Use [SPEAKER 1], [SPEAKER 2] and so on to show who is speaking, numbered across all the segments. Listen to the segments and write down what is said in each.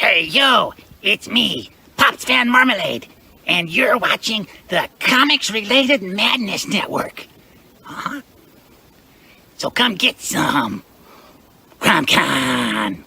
[SPEAKER 1] Hey, yo, it's me, Pops Fan Marmalade, and you're watching the Comics-Related Madness Network. Huh? So come get some. CromCon.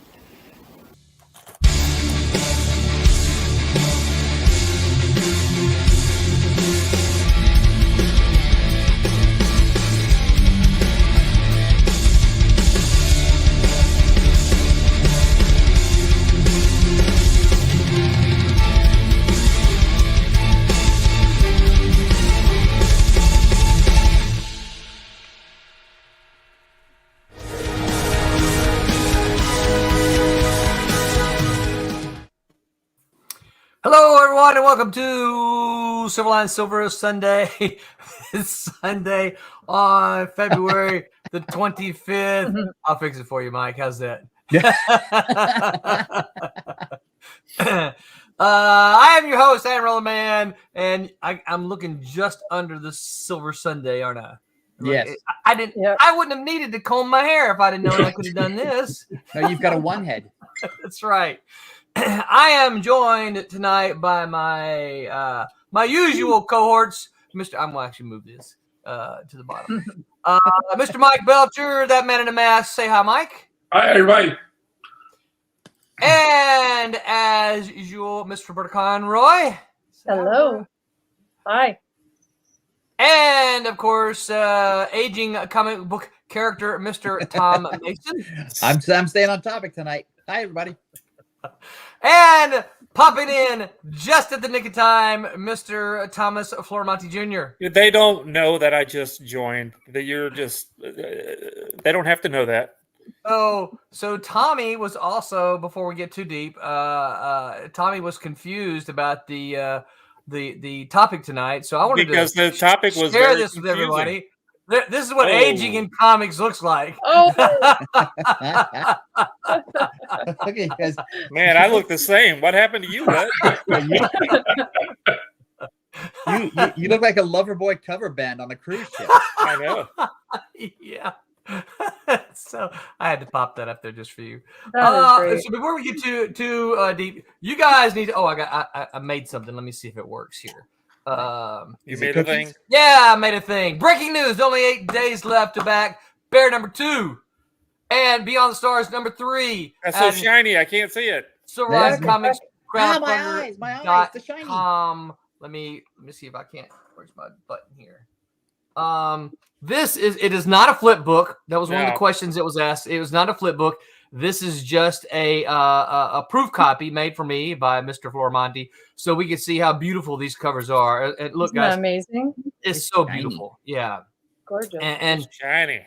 [SPEAKER 2] Hello, everyone, and welcome to Silverline Silver Sunday. It's Sunday on February the 25th. I'll fix it for you, Mike. How's that? I am your host, Aaron Roller Man, and I'm looking just under the Silver Sunday, aren't I?
[SPEAKER 3] Yes.
[SPEAKER 2] I didn't. Yep. I wouldn't have needed to comb my hair if I'd have known I could have done this.
[SPEAKER 3] No, you've got a one head.
[SPEAKER 2] That's right. I am joined tonight by my my usual cohorts. I'm gonna actually move this to the bottom. Mr. Mike Belcher, that man in the mask. Say hi, Mike.
[SPEAKER 4] Hi, everybody.
[SPEAKER 2] And as usual, Mr. Roberta Conroy.
[SPEAKER 5] Hello. Hi.
[SPEAKER 2] And of course, aging comic book character, Mr. Tom Mason.
[SPEAKER 3] I'm staying on topic tonight. Hi, everybody.
[SPEAKER 2] And popping in just at the nick of time, Mr. Thomas Flormonti Jr.
[SPEAKER 4] They don't know that I just joined. That you're just. They don't have to know that.
[SPEAKER 2] So Tommy was also, before we get too deep, Tommy was confused about the topic tonight. So I wanted
[SPEAKER 4] the topic was
[SPEAKER 2] share
[SPEAKER 4] very
[SPEAKER 2] this with
[SPEAKER 4] confusing.
[SPEAKER 2] everybody. This is what aging in comics looks like.
[SPEAKER 5] Oh,
[SPEAKER 3] Look at you guys.
[SPEAKER 4] Man, I look the same. What happened to you, bud?
[SPEAKER 3] You look like a Loverboy cover band on a cruise ship.
[SPEAKER 4] I know.
[SPEAKER 2] Yeah. So I had to pop that up there just for you.
[SPEAKER 5] great.
[SPEAKER 2] So before we get too deep, you guys need to. I made something. Let me see if it works here.
[SPEAKER 4] You made a thing?
[SPEAKER 2] Yeah, I made a thing. Breaking news: only 8 days left to back Bear number 2, and Beyond the Stars number 3.
[SPEAKER 4] That's so shiny. I can't see it.
[SPEAKER 2] Silverline Comics.
[SPEAKER 3] My eyes, the shiny.
[SPEAKER 2] Let me see if I can't. Where's my button here? It is not a flip book. That was one of the questions that was asked. It was not a flip book. This is just a proof copy made for me by Mr. Flormonti, so we can see how beautiful these covers are. And look,
[SPEAKER 5] Isn't
[SPEAKER 2] guys,
[SPEAKER 5] that amazing?
[SPEAKER 2] it's so
[SPEAKER 3] shiny.
[SPEAKER 2] Beautiful. Yeah,
[SPEAKER 5] Gorgeous.
[SPEAKER 2] and
[SPEAKER 4] Shiny.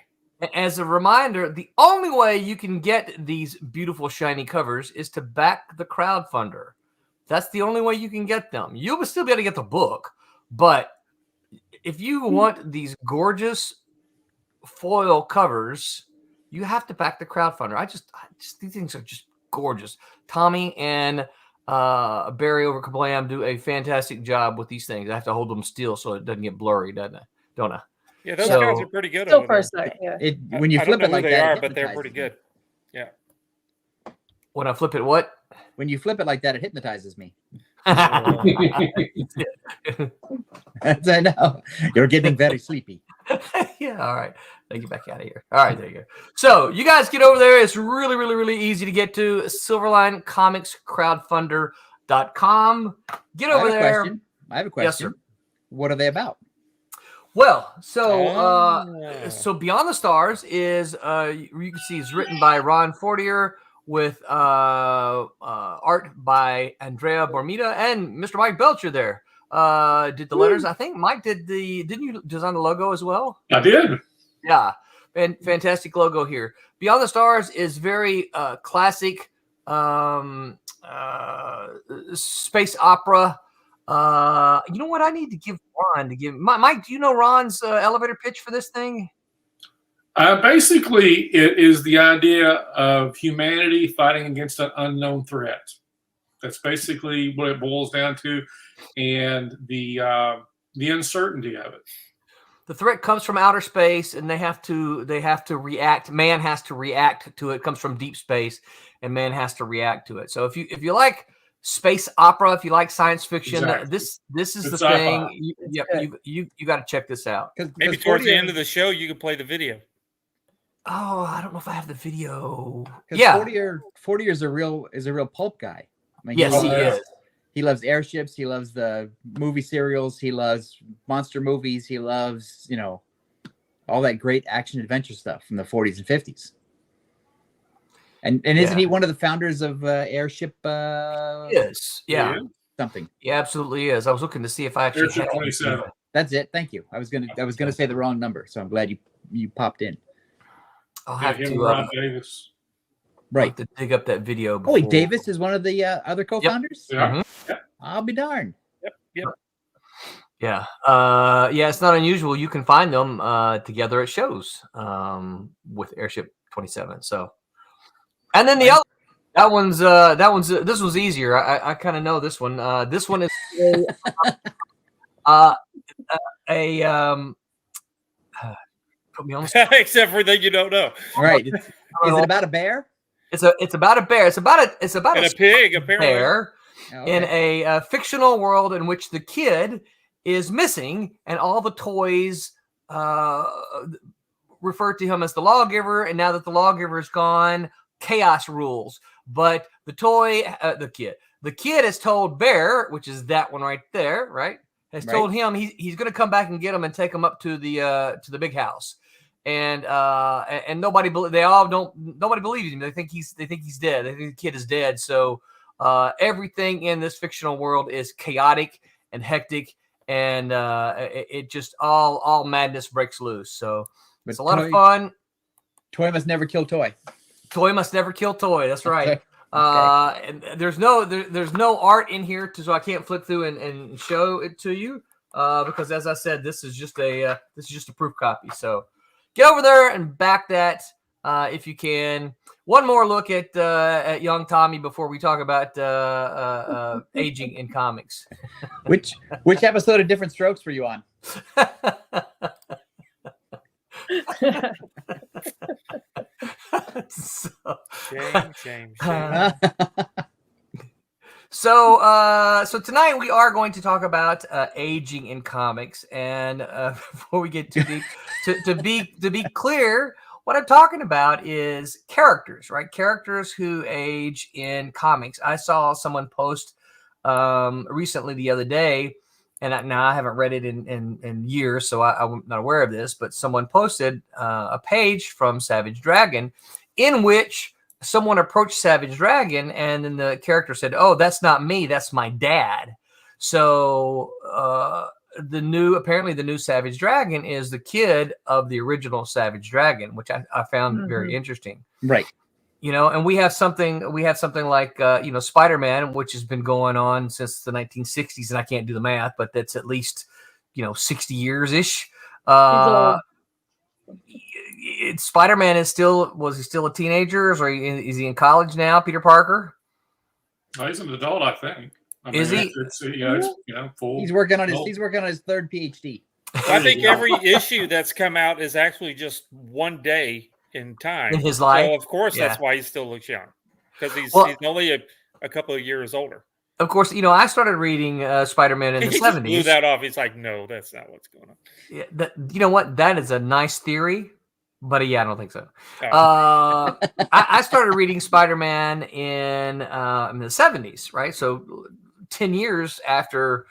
[SPEAKER 2] as a reminder, the only way you can get these beautiful shiny covers is to back the crowdfunder. That's the only way you can get them. You'll still be able to get the book, but if you want these gorgeous foil covers, you have to back the crowdfunder. I just these things are just gorgeous. Tommy and Barry over Kablam do a fantastic job with these things. I have to hold them still so it doesn't get blurry, doesn't it? Don't I?
[SPEAKER 4] Yeah, those guys are pretty good.
[SPEAKER 5] Still for a second, yeah.
[SPEAKER 3] When you flip it like that,
[SPEAKER 4] but they're pretty good. Yeah.
[SPEAKER 2] When I flip it, what?
[SPEAKER 3] When you flip it like that, it hypnotizes me.
[SPEAKER 2] Yeah,
[SPEAKER 3] I know. You're getting very sleepy.
[SPEAKER 2] all right. Let me get back out of here. All right, there you go. So you guys get over there. It's really, really, really easy to get to. SilverlineComicsCrowdfunder.com. Get over there.
[SPEAKER 3] I have a question.
[SPEAKER 2] Yes, sir.
[SPEAKER 3] What are they about?
[SPEAKER 2] Well, so Beyond the Stars is you can see it's written by Ron Fortier with art by Andrea Bormida and Mr. Mike Belcher there. Did the letters? I think Mike didn't you design the logo as well?
[SPEAKER 4] I did.
[SPEAKER 2] Yeah, fantastic logo here. Beyond the Stars is very classic space opera. You know what? I need to give Ron to give Mike. Do you know Ron's elevator pitch for this thing?
[SPEAKER 6] Basically, it is the idea of humanity fighting against an unknown threat. That's basically what it boils down to, and the uncertainty of it.
[SPEAKER 2] The threat comes from outer space, and they have to react. Man has to react to it. It comes from deep space, and man has to react to it. So if you like space opera, if you like science fiction,
[SPEAKER 6] Exactly.
[SPEAKER 2] this is
[SPEAKER 6] It's
[SPEAKER 2] the
[SPEAKER 6] sci-fi.
[SPEAKER 2] thing. You got to check this out.
[SPEAKER 4] Maybe towards the end of the show, you could play the video.
[SPEAKER 2] Oh, I don't know if I have the video.
[SPEAKER 3] Yeah, 40 is a real pulp guy. I mean,
[SPEAKER 2] Yes, he is.
[SPEAKER 3] He loves airships. He loves the movie serials. He loves monster movies. He loves, all that great action adventure stuff from the 40s and 50s. And isn't he one of the founders of Airship?
[SPEAKER 2] Yes. Yeah.
[SPEAKER 3] Something.
[SPEAKER 2] He absolutely is. I was looking to see if I actually
[SPEAKER 6] Airship
[SPEAKER 2] had
[SPEAKER 6] 27.
[SPEAKER 3] That's it. Thank you. I was gonna say the wrong number, so I'm glad you popped in.
[SPEAKER 2] I'll have
[SPEAKER 6] him and
[SPEAKER 2] to
[SPEAKER 6] Ron Davis.
[SPEAKER 2] right to dig up that video.
[SPEAKER 3] Oh, wait, Davis is one of the other co-founders.
[SPEAKER 6] Yeah.
[SPEAKER 2] Mhm.
[SPEAKER 3] I'll be darned.
[SPEAKER 4] Yep.
[SPEAKER 2] Yeah. It's not unusual. You can find them together at shows with Airship 27. So, and then the other this one's easier. I kind of know this one. This one is put me on the spot.
[SPEAKER 4] Except for that you don't know.
[SPEAKER 3] Right. Is it about a bear?
[SPEAKER 2] It's about a bear. It's about
[SPEAKER 4] And
[SPEAKER 2] a
[SPEAKER 4] a pig, apparently.
[SPEAKER 2] bear
[SPEAKER 3] Oh,
[SPEAKER 2] in
[SPEAKER 3] okay.
[SPEAKER 2] a fictional world in which the kid is missing, and all the toys refer to him as the lawgiver. And now that the lawgiver is gone, chaos rules. But the kid has told Bear, which is that one right there, right? Has told him he's going to come back and get him and take him up to the big house. And nobody believes him. They think he's dead. They think the kid is dead. So everything in this fictional world is chaotic and hectic, and it just all madness breaks loose. So it's a lot of fun.
[SPEAKER 3] Toy must never kill toy.
[SPEAKER 2] Toy must never kill toy. That's right.
[SPEAKER 3] Okay.
[SPEAKER 2] And there's no art in here, so I can't flip through and show it to you because, as I said, this is just a proof copy. So get over there and back that if you can. One more look at young Tommy before we talk about aging in comics.
[SPEAKER 3] Which episode of Different Strokes were you on?
[SPEAKER 4] Shame.
[SPEAKER 2] So tonight we are going to talk about aging in comics, and before we get too deep, to be clear, what I'm talking about is characters, right? Characters who age in comics. I saw someone post recently the other day, and I haven't read it in years, so I'm not aware of this, but someone posted a page from Savage Dragon in which someone approached Savage Dragon, and then the character said, "Oh, that's not me, that's my dad." So apparently the new Savage Dragon is the kid of the original Savage Dragon, which I found very interesting.
[SPEAKER 3] Right.
[SPEAKER 2] And we have something like Spider-Man, which has been going on since the 1960s, and I can't do the math, but that's at least 60 years ish. Spider-Man was he still a teenager, or is he in college now? Peter Parker?
[SPEAKER 6] Oh, he's an adult, I think.
[SPEAKER 2] Is he?
[SPEAKER 6] Full.
[SPEAKER 3] He's working on his third PhD.
[SPEAKER 4] I think every issue that's come out is actually just one day in time
[SPEAKER 2] in his life.
[SPEAKER 4] So of course that's why he still looks young, because he's only a couple of years older.
[SPEAKER 2] Of course, I started reading Spider-Man in the 70s.
[SPEAKER 4] Blew that off. He's like, no, that's not what's going on.
[SPEAKER 2] Yeah, you know what? That is a nice theory, but I don't think so.
[SPEAKER 4] Oh.
[SPEAKER 2] I started reading Spider-Man in the 70s, right? So 10 years after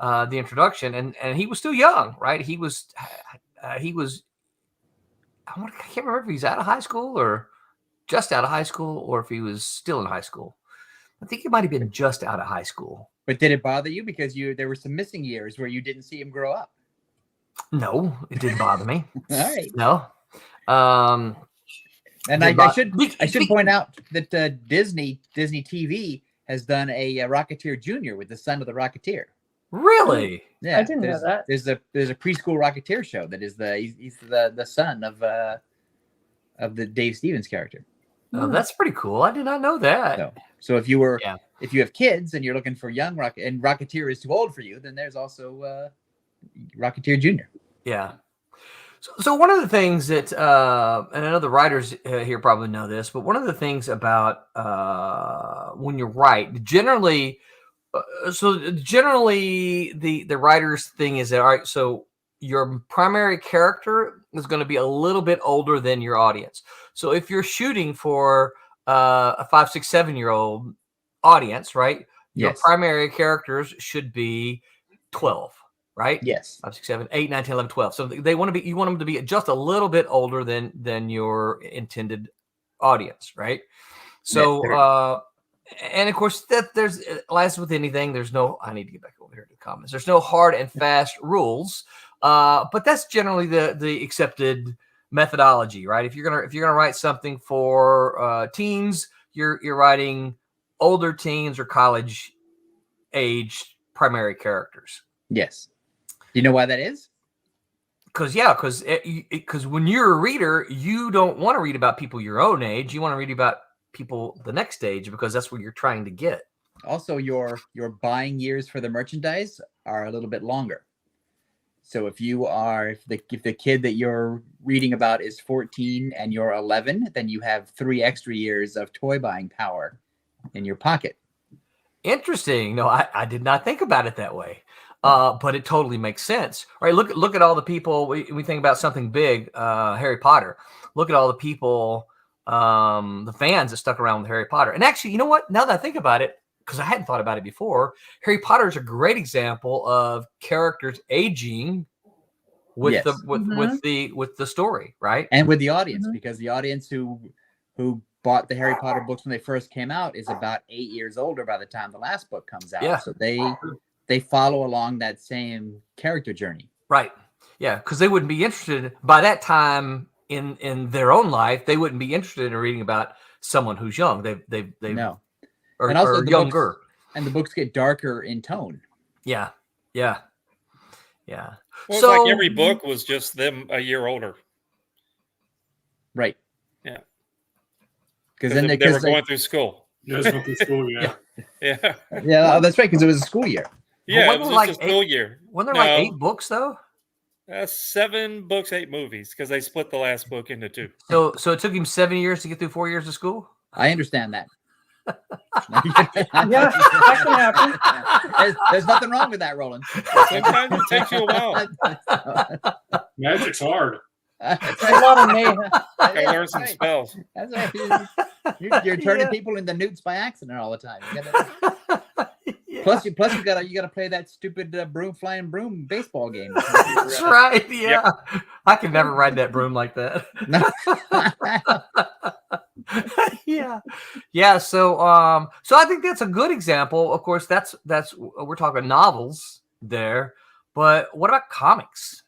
[SPEAKER 2] the introduction, and he was still young, right? He was. I can't remember if he's out of high school or just out of high school, or if he was still in high school. I think he might have been just out of high school.
[SPEAKER 3] But did it bother you because there were some missing years where you didn't see him grow up?
[SPEAKER 2] No, it didn't bother me.
[SPEAKER 3] All right.
[SPEAKER 2] No.
[SPEAKER 3] And I should point out that Disney TV has done a Rocketeer Jr. with the son of the Rocketeer.
[SPEAKER 2] Really?
[SPEAKER 3] Yeah,
[SPEAKER 5] I didn't know that.
[SPEAKER 3] There's a preschool Rocketeer show that is he's the son of the Dave Stevens character.
[SPEAKER 2] Oh, that's pretty cool. I did not know that.
[SPEAKER 3] So if you have kids and you're looking for young Rocketeer is too old for you, then there's also Rocketeer Jr.
[SPEAKER 2] Yeah. So one of the things that, and I know the writers here probably know this, but one of the things about when you write, generally, the writer's thing is that, all right, so your primary character is going to be a little bit older than your audience. So if you're shooting for a 5, 6, 7-year-old audience, right? Your
[SPEAKER 3] Yes.
[SPEAKER 2] primary characters should be 12, right?
[SPEAKER 3] Yes.
[SPEAKER 2] 5, 6, 7, 8, 9, 10, 11, 12. So they want to be, you want them to be just a little bit older than your intended audience, right? So, and of course, that there's, as with anything, there's no, I need to get back over here to the comments. There's no hard and fast rules, but that's generally the accepted methodology, right? If you're gonna write something for teens, you're writing older teens or college age primary characters.
[SPEAKER 3] Yes. Do you know why that is?
[SPEAKER 2] Because when you're a reader, you don't want to read about people your own age. You want to read about people the next age, because that's what you're trying to get.
[SPEAKER 3] Also, your buying years for the merchandise are a little bit longer. So if the kid that you're reading about is 14 and you're 11, then you have 3 extra years of toy buying power in your pocket.
[SPEAKER 2] Interesting. No, I did not think about it that way. But it totally makes sense. All right, look at all the people. We think about something big, Harry Potter. Look at all the people, the fans that stuck around with Harry Potter. And actually, you know what? Now that I think about it, because I hadn't thought about it before, Harry Potter is a great example of characters aging with
[SPEAKER 3] Yes.
[SPEAKER 2] with the story, right?
[SPEAKER 3] And with the audience, because the audience who bought the Harry Potter books when they first came out is about 8 years older by the time the last book comes out.
[SPEAKER 2] Yeah.
[SPEAKER 3] So they follow along that same character journey.
[SPEAKER 2] Right. Yeah, because they wouldn't be interested by that time in their own life. They wouldn't be interested in reading about someone who's young. They
[SPEAKER 3] No.
[SPEAKER 2] or,
[SPEAKER 3] And also
[SPEAKER 2] or
[SPEAKER 3] the
[SPEAKER 2] younger.
[SPEAKER 3] And the books get darker in tone.
[SPEAKER 2] Yeah.
[SPEAKER 4] Well, it's
[SPEAKER 2] So
[SPEAKER 4] like every book was just them a year older.
[SPEAKER 3] Right.
[SPEAKER 4] Yeah.
[SPEAKER 3] Because then
[SPEAKER 4] they were going through school.
[SPEAKER 6] Yes, went to school, yeah.
[SPEAKER 4] Yeah.
[SPEAKER 3] Yeah, that's right, because it was a school year.
[SPEAKER 4] Yeah,
[SPEAKER 2] wasn't
[SPEAKER 4] it was
[SPEAKER 2] there
[SPEAKER 4] just
[SPEAKER 2] like
[SPEAKER 4] a school year.
[SPEAKER 2] Wasn't there like 8 books though?
[SPEAKER 4] 7 books, 8 movies, because they split the last book into 2.
[SPEAKER 2] So it took him 7 years to get through 4 years of school?
[SPEAKER 3] I understand that.
[SPEAKER 5] Yeah, that can happen.
[SPEAKER 3] There's nothing wrong with that, Roland.
[SPEAKER 4] Sometimes it takes you a while.
[SPEAKER 6] Magic's hard.
[SPEAKER 3] That's
[SPEAKER 5] A lot of mayhem.
[SPEAKER 4] Gotta learn some spells.
[SPEAKER 3] That's right. You're turning people into newts by accident all the time.
[SPEAKER 2] Yeah.
[SPEAKER 3] Plus you gotta play that stupid flying broom baseball game.
[SPEAKER 2] That's right. Yeah. I could never ride that broom like that. Yeah. So I think that's a good example. Of course, that's we're talking novels there, but what about comics?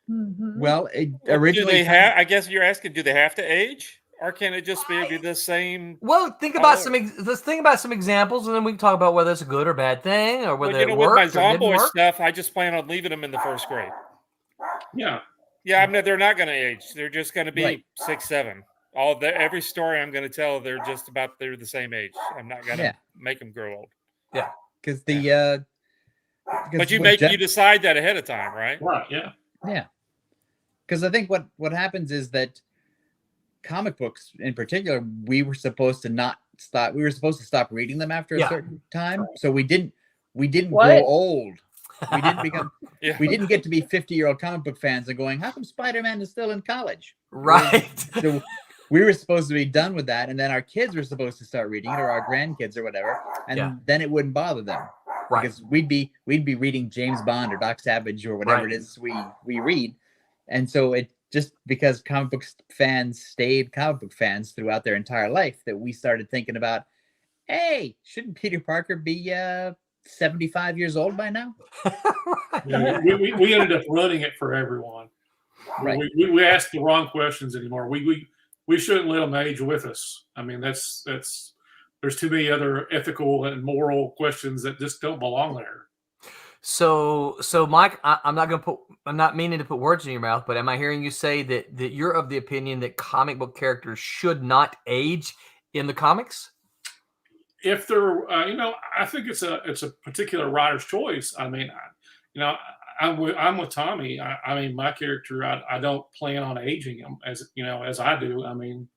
[SPEAKER 3] Well, originally
[SPEAKER 4] do they have? I guess you're asking, do they have to age, or can it just be the same?
[SPEAKER 2] Well, think about let's think about some examples, and then we can talk about whether it's a good or bad thing, or whether it worked
[SPEAKER 4] with my
[SPEAKER 2] or didn't
[SPEAKER 4] Zomboy
[SPEAKER 2] work.
[SPEAKER 4] stuff, I just plan on leaving them in the first grade.
[SPEAKER 6] Yeah.
[SPEAKER 4] Yeah, they're not going to age. They're just going to be
[SPEAKER 3] Right.
[SPEAKER 4] 6, 7. Every story I'm going to tell, they're the same age. I'm not going to make them grow old.
[SPEAKER 2] Yeah,
[SPEAKER 3] because the
[SPEAKER 4] but you decide that ahead of time, right?
[SPEAKER 6] Right, yeah.
[SPEAKER 3] Yeah, because I think what happens is that comic books, in particular, we were supposed to stop reading them after a certain time, so we didn't grow old. We didn't become. We didn't get to be 50-year-old comic book fans and going, how come Spider-Man is still in college?
[SPEAKER 2] right.
[SPEAKER 3] So we were supposed to be done with that, and then our kids were supposed to start reading it, or our grandkids, or whatever, and then it wouldn't bother them,
[SPEAKER 2] Right.
[SPEAKER 3] because we'd be reading James Bond or Doc Savage or whatever it is we read, and so it just because comic book fans stayed comic book fans throughout their entire life that we started thinking about, hey, shouldn't Peter Parker be 75 years old by now?
[SPEAKER 6] Yeah, we ended up running it for everyone.
[SPEAKER 3] Right.
[SPEAKER 6] We asked the wrong questions anymore. We shouldn't let them age with us. I mean, that's there's too many other ethical and moral questions that just don't belong there.
[SPEAKER 2] So Mike, I'm not meaning to put words in your mouth, but am I hearing you say that you're of the opinion that comic book characters should not age in the comics?
[SPEAKER 6] If they're, I think it's a particular writer's choice. I mean, I'm with Tommy. I mean, my character, I don't plan on aging him as I do. I mean,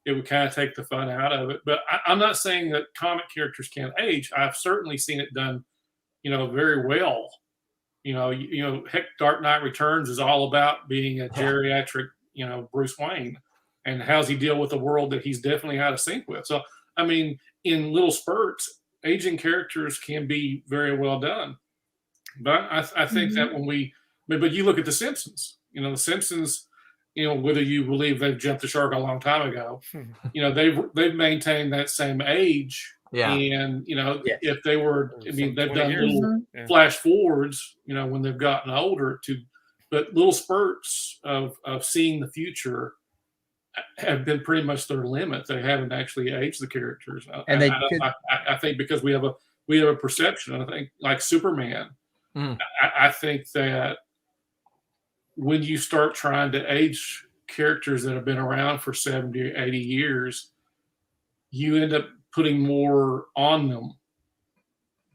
[SPEAKER 6] it would kind of take the fun out of it. But I'm not saying that comic characters can't age. I've certainly seen it done, very well. Heck, Dark Knight Returns is all about being a geriatric, Bruce Wayne, and how's he deal with a world that he's definitely out of sync with. So, I mean, in little spurts, aging characters can be very well done. But I think that but you look at The Simpsons, The Simpsons, whether you believe they've jumped the shark a long time ago, they've maintained that same age.
[SPEAKER 2] Yeah.
[SPEAKER 6] And, if they were, I mean, they've done little flash forwards, when they've gotten older but little spurts of seeing the future have been pretty much their limit. They haven't actually aged the characters. And I think because we have a perception, I think like Superman, I think that when you start trying to age characters that have been around for 70 or 80 years, you end up putting more on them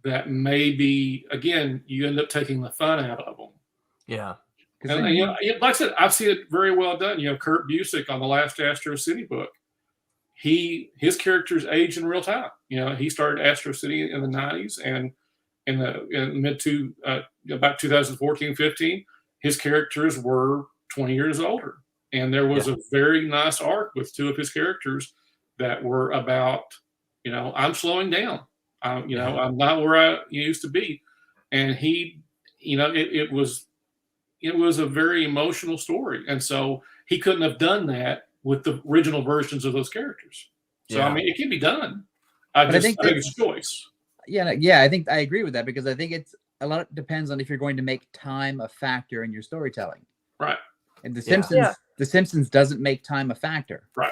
[SPEAKER 6] that maybe, again, you end up taking the fun out of them.
[SPEAKER 2] Yeah.
[SPEAKER 6] And, like I said, I've seen it very well done. Kurt Busiek on the last Astro City book, his characters age in real time. He started Astro City in the 90s, and in about 2014, 15, his characters were 20 years older. And there was a very nice arc with two of his characters that were about, I'm slowing down. I'm not where I used to be. And he, it was a very emotional story. And so he couldn't have done that with the original versions of those characters. So, I mean, it can be done. I think it's choice.
[SPEAKER 3] Yeah, I think I agree with that, because I think it's a lot depends on if you're going to make time a factor in your storytelling.
[SPEAKER 6] Right.
[SPEAKER 3] And The Simpsons doesn't make time a factor. Right.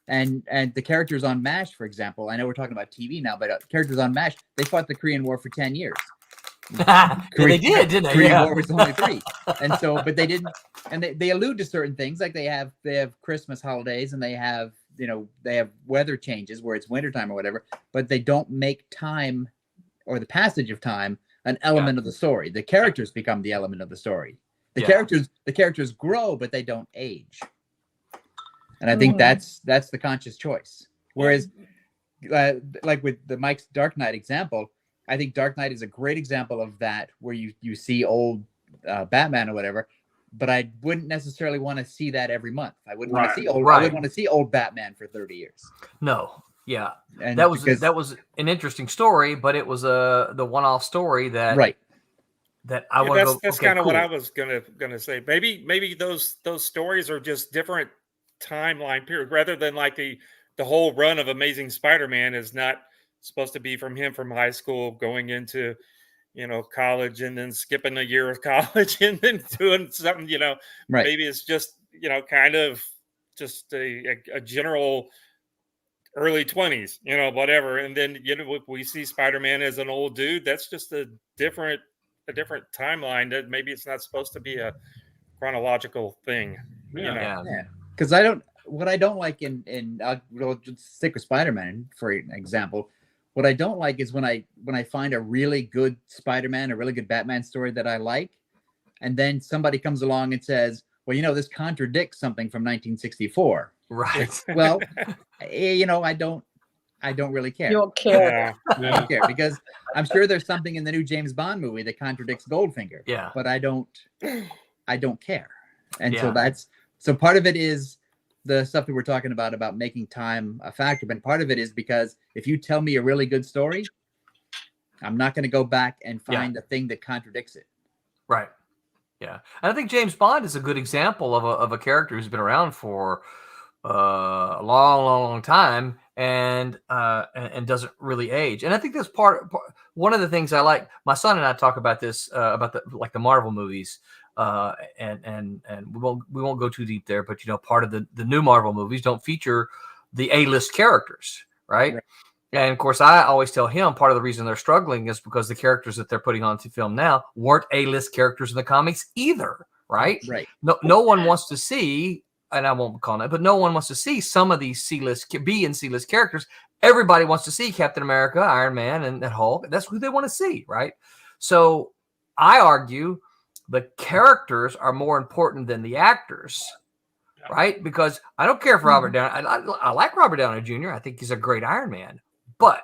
[SPEAKER 3] And the characters on MASH, for example, I know we're talking about TV now, but characters on MASH, they fought the Korean War for 10 years.
[SPEAKER 2] They did, didn't they?
[SPEAKER 3] Korean War was only 3. And so, but they didn't, and they allude to certain things, like they have Christmas holidays, and they have weather changes where it's wintertime or whatever, but they don't make time or the passage of time an element of the story. The characters become the element of the story. The characters grow, but they don't age. And I think that's the conscious choice. Whereas, like with the Mike's Dark Knight example, I think Dark Knight is a great example of that, where you see old Batman or whatever, but I wouldn't necessarily want to see that every month. I wouldn't want to see old. I wouldn't want to see old Batman for 30 years.
[SPEAKER 2] No. Yeah.
[SPEAKER 3] And
[SPEAKER 2] that was an interesting story, but it was the one-off story that that I want to go.
[SPEAKER 4] That's kind of what I was gonna say. Maybe those stories are just different timeline period, rather than like the whole run of Amazing Spider-Man is not supposed to be from high school going into college, and then skipping a year of college and then doing something, maybe it's just kind of just a general early 20s, whatever. And then we see Spider-Man as an old dude. That's just a different timeline. That maybe it's not supposed to be a chronological thing.
[SPEAKER 3] Because what I don't like in I'll just stick with Spider-Man for an example. What I don't like is when I find a really good Spider-Man, a really good Batman story that I like, and then somebody comes along and says, well, this contradicts something from 1964.
[SPEAKER 2] Right.
[SPEAKER 3] Well, I don't really care.
[SPEAKER 5] You don't care.
[SPEAKER 3] I don't care, because I'm sure there's something in the new James Bond movie that contradicts Goldfinger.
[SPEAKER 2] Yeah.
[SPEAKER 3] But I don't care. And so part of it is the stuff that we're talking about making time a factor. But part of it is because if you tell me a really good story, I'm not going to go back and find the thing that contradicts it.
[SPEAKER 2] Right. Yeah. And I think James Bond is a good example of a character who's been around for a long time and doesn't really age. And I think that's one of the things I like. My son and I talk about this about the Marvel movies, and we won't go too deep there. But part of the new Marvel movies don't feature the A-list characters, right? And of course, I always tell him part of the reason they're struggling is because the characters that they're putting onto film now weren't A-list characters in the comics either, right?
[SPEAKER 3] Right.
[SPEAKER 2] No one wants to see. And I won't call it, but no one wants to see some of these B and C-list characters. Everybody wants to see Captain America, Iron Man, and Hulk. That's who they want to see, right? So I argue the characters are more important than the actors, right? Because I don't care for Robert Downey. I like Robert Downey Jr. I think he's a great Iron Man, but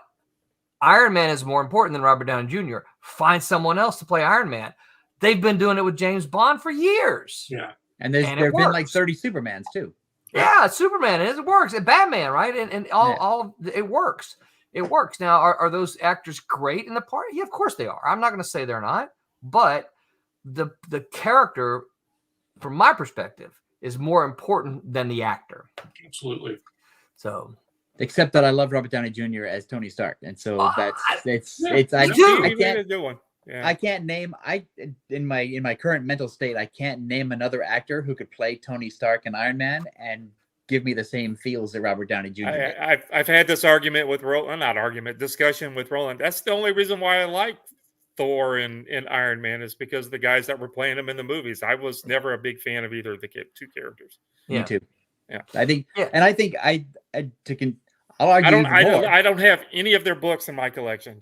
[SPEAKER 2] Iron Man is more important than Robert Downey Jr. Find someone else to play Iron Man. They've been doing it with James Bond for years.
[SPEAKER 6] Yeah.
[SPEAKER 3] And there have been like 30 Supermans too.
[SPEAKER 2] Yeah, Superman, it works. And Batman, right? And all it works. It works. Now, are those actors great in the part? Yeah, of course they are. I'm not going to say they're not, but the character, from my perspective, is more important than the actor.
[SPEAKER 6] Absolutely.
[SPEAKER 2] So,
[SPEAKER 3] except that I love Robert Downey Jr. as Tony Stark, and so I can't name in my current mental state, I can't name another actor who could play Tony Stark and Iron Man and give me the same feels that Robert Downey Jr.
[SPEAKER 4] I've had this argument with Roland, discussion with Roland. That's the only reason why I like Thor and Iron Man is because the guys that were playing them in the movies. I was never a big fan of either of the two characters.
[SPEAKER 3] Me too.
[SPEAKER 4] Yeah,
[SPEAKER 3] I think
[SPEAKER 4] I don't have any of their books in my collection.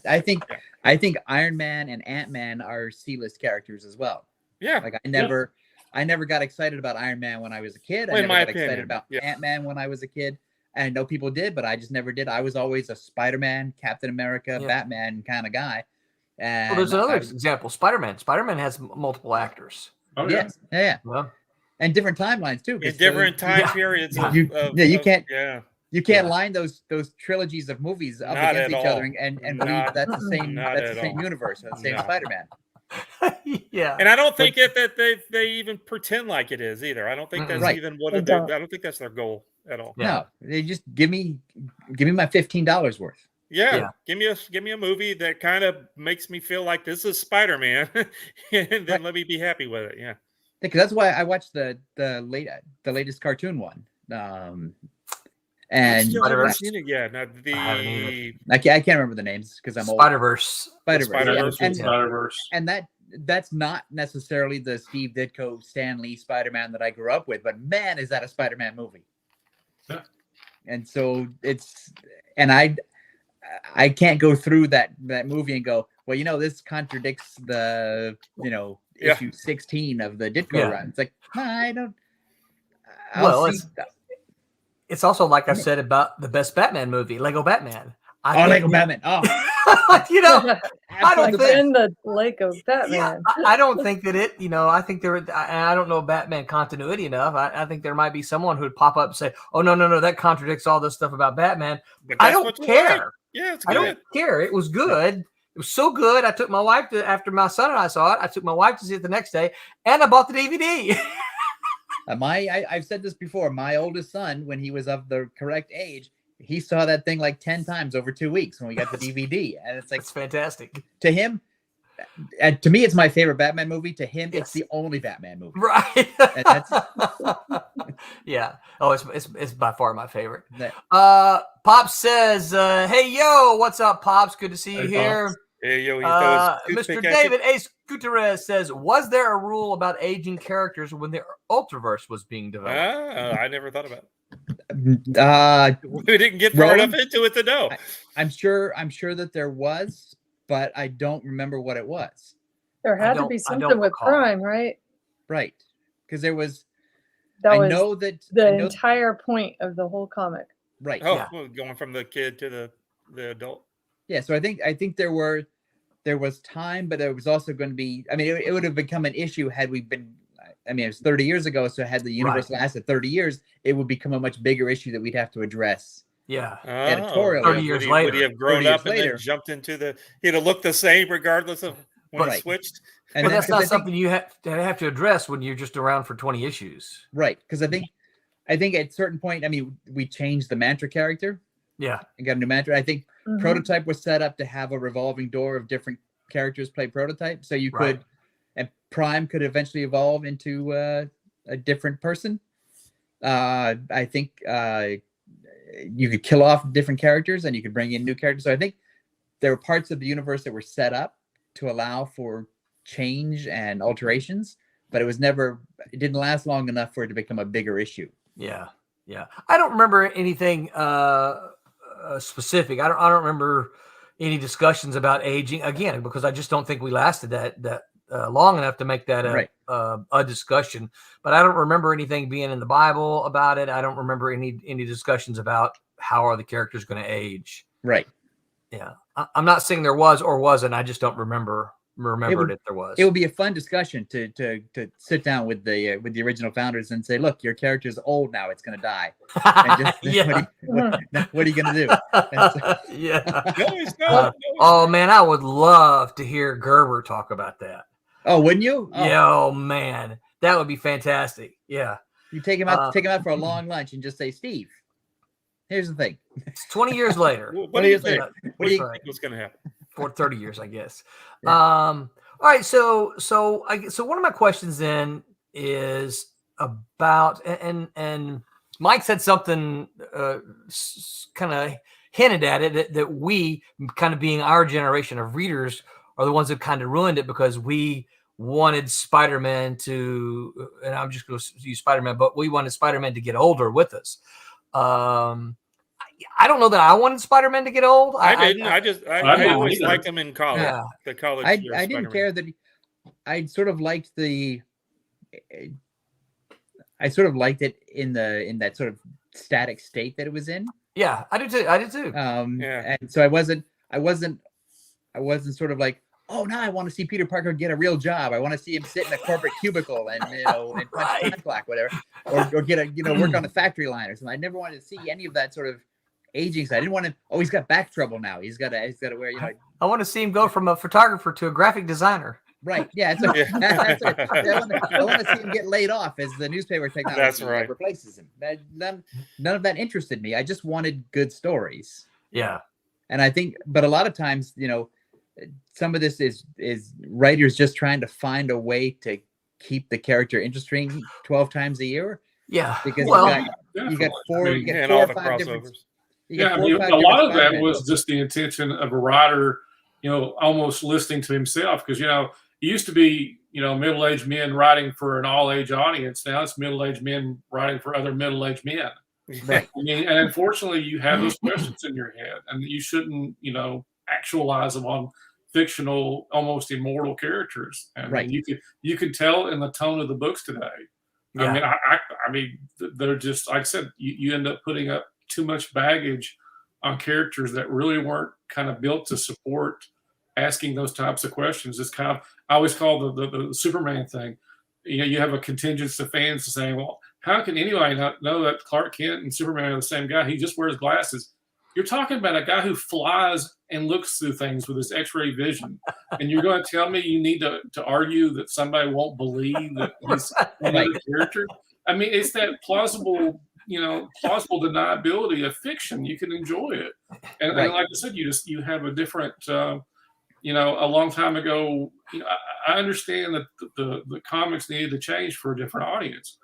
[SPEAKER 3] I think Iron Man and Ant-Man are C-list characters as well.
[SPEAKER 4] Yeah,
[SPEAKER 3] like I never got excited about Iron Man when I was a kid. I never got excited about Ant-Man when I was a kid. And I know people did, but I just never did. I was always a Spider-Man, Captain America, Batman kind of guy. And
[SPEAKER 2] there's another example, Spider-Man. Spider-Man has multiple actors.
[SPEAKER 6] Oh,
[SPEAKER 3] yes, yeah.
[SPEAKER 2] Well,
[SPEAKER 3] and different timelines too.
[SPEAKER 4] In different time periods.
[SPEAKER 3] You can't line those trilogies of movies up against each other and believe that's the same universe, the same Spider-Man.
[SPEAKER 2] Yeah,
[SPEAKER 4] and I don't think that they even pretend like it is either. I don't think that's even what I don't think that's their goal at all.
[SPEAKER 3] No, they just give me my $15 worth.
[SPEAKER 4] Yeah. Give me a movie that kind of makes me feel like this is Spider-Man, and then let me be happy with it. Yeah,
[SPEAKER 3] because that's why I watched the latest cartoon one. And
[SPEAKER 4] I haven't seen it yet. Now,
[SPEAKER 3] I can't remember the names because I'm
[SPEAKER 2] Spider-Verse.
[SPEAKER 3] Spider-Verse. And that's not necessarily the Steve Ditko, Stan Lee Spider-Man that I grew up with, but man, is that a Spider-Man movie?
[SPEAKER 6] Yeah.
[SPEAKER 3] And so I can't go through that movie and go, well, this contradicts the issue 16 of the Ditko run. It's like, no, I don't.
[SPEAKER 2] It's also like I said about the best Batman movie, Lego Batman.
[SPEAKER 3] Lego Batman. Oh,
[SPEAKER 2] I don't think
[SPEAKER 5] in the Lego Batman.
[SPEAKER 2] Yeah, I don't think that it. I think I don't know Batman continuity enough. I think there might be someone who would pop up and say, "Oh no, that contradicts all this stuff about Batman." I don't care.
[SPEAKER 4] Like. Yeah, it's good.
[SPEAKER 2] I don't care. It was good. It was so good. I took my wife after my son and I saw it. I took my wife to see it the next day, and I bought the DVD.
[SPEAKER 3] I've said this before. My oldest son, when he was of the correct age, he saw that thing like 10 times over 2 weeks when we got the DVD, and it's like
[SPEAKER 2] it's fantastic.
[SPEAKER 3] To him, to me, it's my favorite Batman movie. To him, it's the only Batman movie.
[SPEAKER 2] Right.
[SPEAKER 3] And that's
[SPEAKER 2] yeah. Oh, it's by far my favorite. Pops says, "Hey yo, what's up, Pops? Good to see you here."
[SPEAKER 4] Pops. Hey yo,
[SPEAKER 2] Mr. David Ace Gutierrez says, "Was there a rule about aging characters when the Ultraverse was being developed?"
[SPEAKER 4] I never thought about it. We didn't get far enough into it to know.
[SPEAKER 3] I'm sure that there was, but I don't remember what it was.
[SPEAKER 5] There had to be something with crime, right?
[SPEAKER 3] Right, because there was.
[SPEAKER 5] That
[SPEAKER 3] I know that
[SPEAKER 5] the entire point of the whole comic.
[SPEAKER 3] Right.
[SPEAKER 4] Oh, well, going from the kid to the adult.
[SPEAKER 3] Yeah. So I think there was time, but there was also going to be. I mean, it would have become an issue had we been. I mean, it was 30 years ago. So had the universe lasted 30 years, it would become a much bigger issue that we'd have to address.
[SPEAKER 2] Yeah.
[SPEAKER 3] Editorially.
[SPEAKER 2] 30 years later.
[SPEAKER 4] Would he have grown up and then jumped into he'd have looked the same regardless of when he switched?
[SPEAKER 2] But that's not something you have to address when you're just around for 20 issues.
[SPEAKER 3] Right. Because I think at a certain point, I mean, we changed the Mantra character.
[SPEAKER 2] Yeah.
[SPEAKER 3] And got a new Mantra. I think Prototype was set up to have a revolving door of different characters play Prototype. So you could, and Prime could eventually evolve into a different person. I think you could kill off different characters and you could bring in new characters. So I think there were parts of the universe that were set up to allow for change and alterations, but it didn't last long enough for it to become a bigger issue.
[SPEAKER 2] Yeah. I don't remember anything specific. I don't remember any discussions about aging again, because I just don't think we lasted that long enough to make that
[SPEAKER 3] Right.
[SPEAKER 2] A discussion. But I don't remember anything being in the Bible about it. I don't remember any discussions about how are the characters going to age.
[SPEAKER 3] Right.
[SPEAKER 2] Yeah, I'm not saying there was or wasn't. I just don't remember if there was.
[SPEAKER 3] It would be a fun discussion to sit down with the original founders and say, look, your character's old now; it's going to die. And just,
[SPEAKER 2] Yeah.
[SPEAKER 3] what are you going to do?
[SPEAKER 2] Yeah.
[SPEAKER 4] No, he's not.
[SPEAKER 2] Oh man, I would love to hear Gerber talk about that.
[SPEAKER 3] Oh, wouldn't you? Oh,
[SPEAKER 2] Yeah, oh man, that would be fantastic. Yeah,
[SPEAKER 3] you take him out for a long lunch and just say, Steve, here's the thing.
[SPEAKER 2] it's 20 years later.
[SPEAKER 4] What do you think?
[SPEAKER 3] What do you
[SPEAKER 2] Right.
[SPEAKER 4] think was going to happen?
[SPEAKER 2] For 30 years, I guess.
[SPEAKER 3] Yeah.
[SPEAKER 2] All right, so one of my questions then is about and Mike said something kind of hinted at it that we kind of being our generation of readers are the ones that kind of ruined it because we wanted Spider-Man to, and I'm just going to use Spider-Man, but we wanted Spider-Man to get older with us. I don't know that I wanted Spider-Man to get old.
[SPEAKER 4] I didn't. I always
[SPEAKER 6] either.
[SPEAKER 4] liked him in college.
[SPEAKER 2] Yeah.
[SPEAKER 4] The college.
[SPEAKER 3] I
[SPEAKER 4] years
[SPEAKER 3] didn't
[SPEAKER 4] Spider-Man.
[SPEAKER 3] care that I sort of liked it in that sort of static state that it was in.
[SPEAKER 2] Yeah, I do too.
[SPEAKER 3] And so I wasn't sort of like, oh, now I want to see Peter Parker get a real job. I want to see him sit in a corporate cubicle and and punch time clock, whatever, or get work on the factory line or something. I never wanted to see any of that sort of aging side. I didn't want to. Oh, he's got back trouble now. He's got to wear.
[SPEAKER 2] I want to see him go from a photographer to a graphic designer.
[SPEAKER 3] Right. Yeah. So, that's right. I want to see him get laid off as the newspaper technology
[SPEAKER 4] That's right.
[SPEAKER 3] replaces him. None of that interested me. I just wanted good stories.
[SPEAKER 2] Yeah.
[SPEAKER 3] And I think, but a lot of times, some of this is writers just trying to find a way to keep the character interesting 12 times a year.
[SPEAKER 2] Yeah.
[SPEAKER 3] Because you got four
[SPEAKER 4] and all
[SPEAKER 3] or
[SPEAKER 4] the
[SPEAKER 3] five different.
[SPEAKER 4] crossovers.
[SPEAKER 6] Yeah, I mean, a lot of that was just the intention of a writer, almost listening to himself. Because, it used to be, middle-aged men writing for an all-age audience. Now it's middle-aged men writing for other middle-aged men.
[SPEAKER 3] Right.
[SPEAKER 6] I mean, and unfortunately, you have those questions in your head, and you shouldn't, actualize them on fictional, almost immortal characters. And
[SPEAKER 3] Right.
[SPEAKER 6] you can tell in the tone of the books today.
[SPEAKER 2] Yeah.
[SPEAKER 6] I mean, they're just, like I said, you end up putting up too much baggage on characters that really weren't kind of built to support asking those types of questions. It's kind of, I always call the Superman thing. You have a contingent of fans saying, well, how can anybody not know that Clark Kent and Superman are the same guy? He just wears glasses. You're talking about a guy who flies and looks through things with his X-ray vision. And you're going to tell me you need to argue that somebody won't believe that he's another character? I mean, it's that plausible deniability of fiction. You can enjoy it. And like I said, you have a different, a long time ago, I understand that the comics needed to change for a different audience.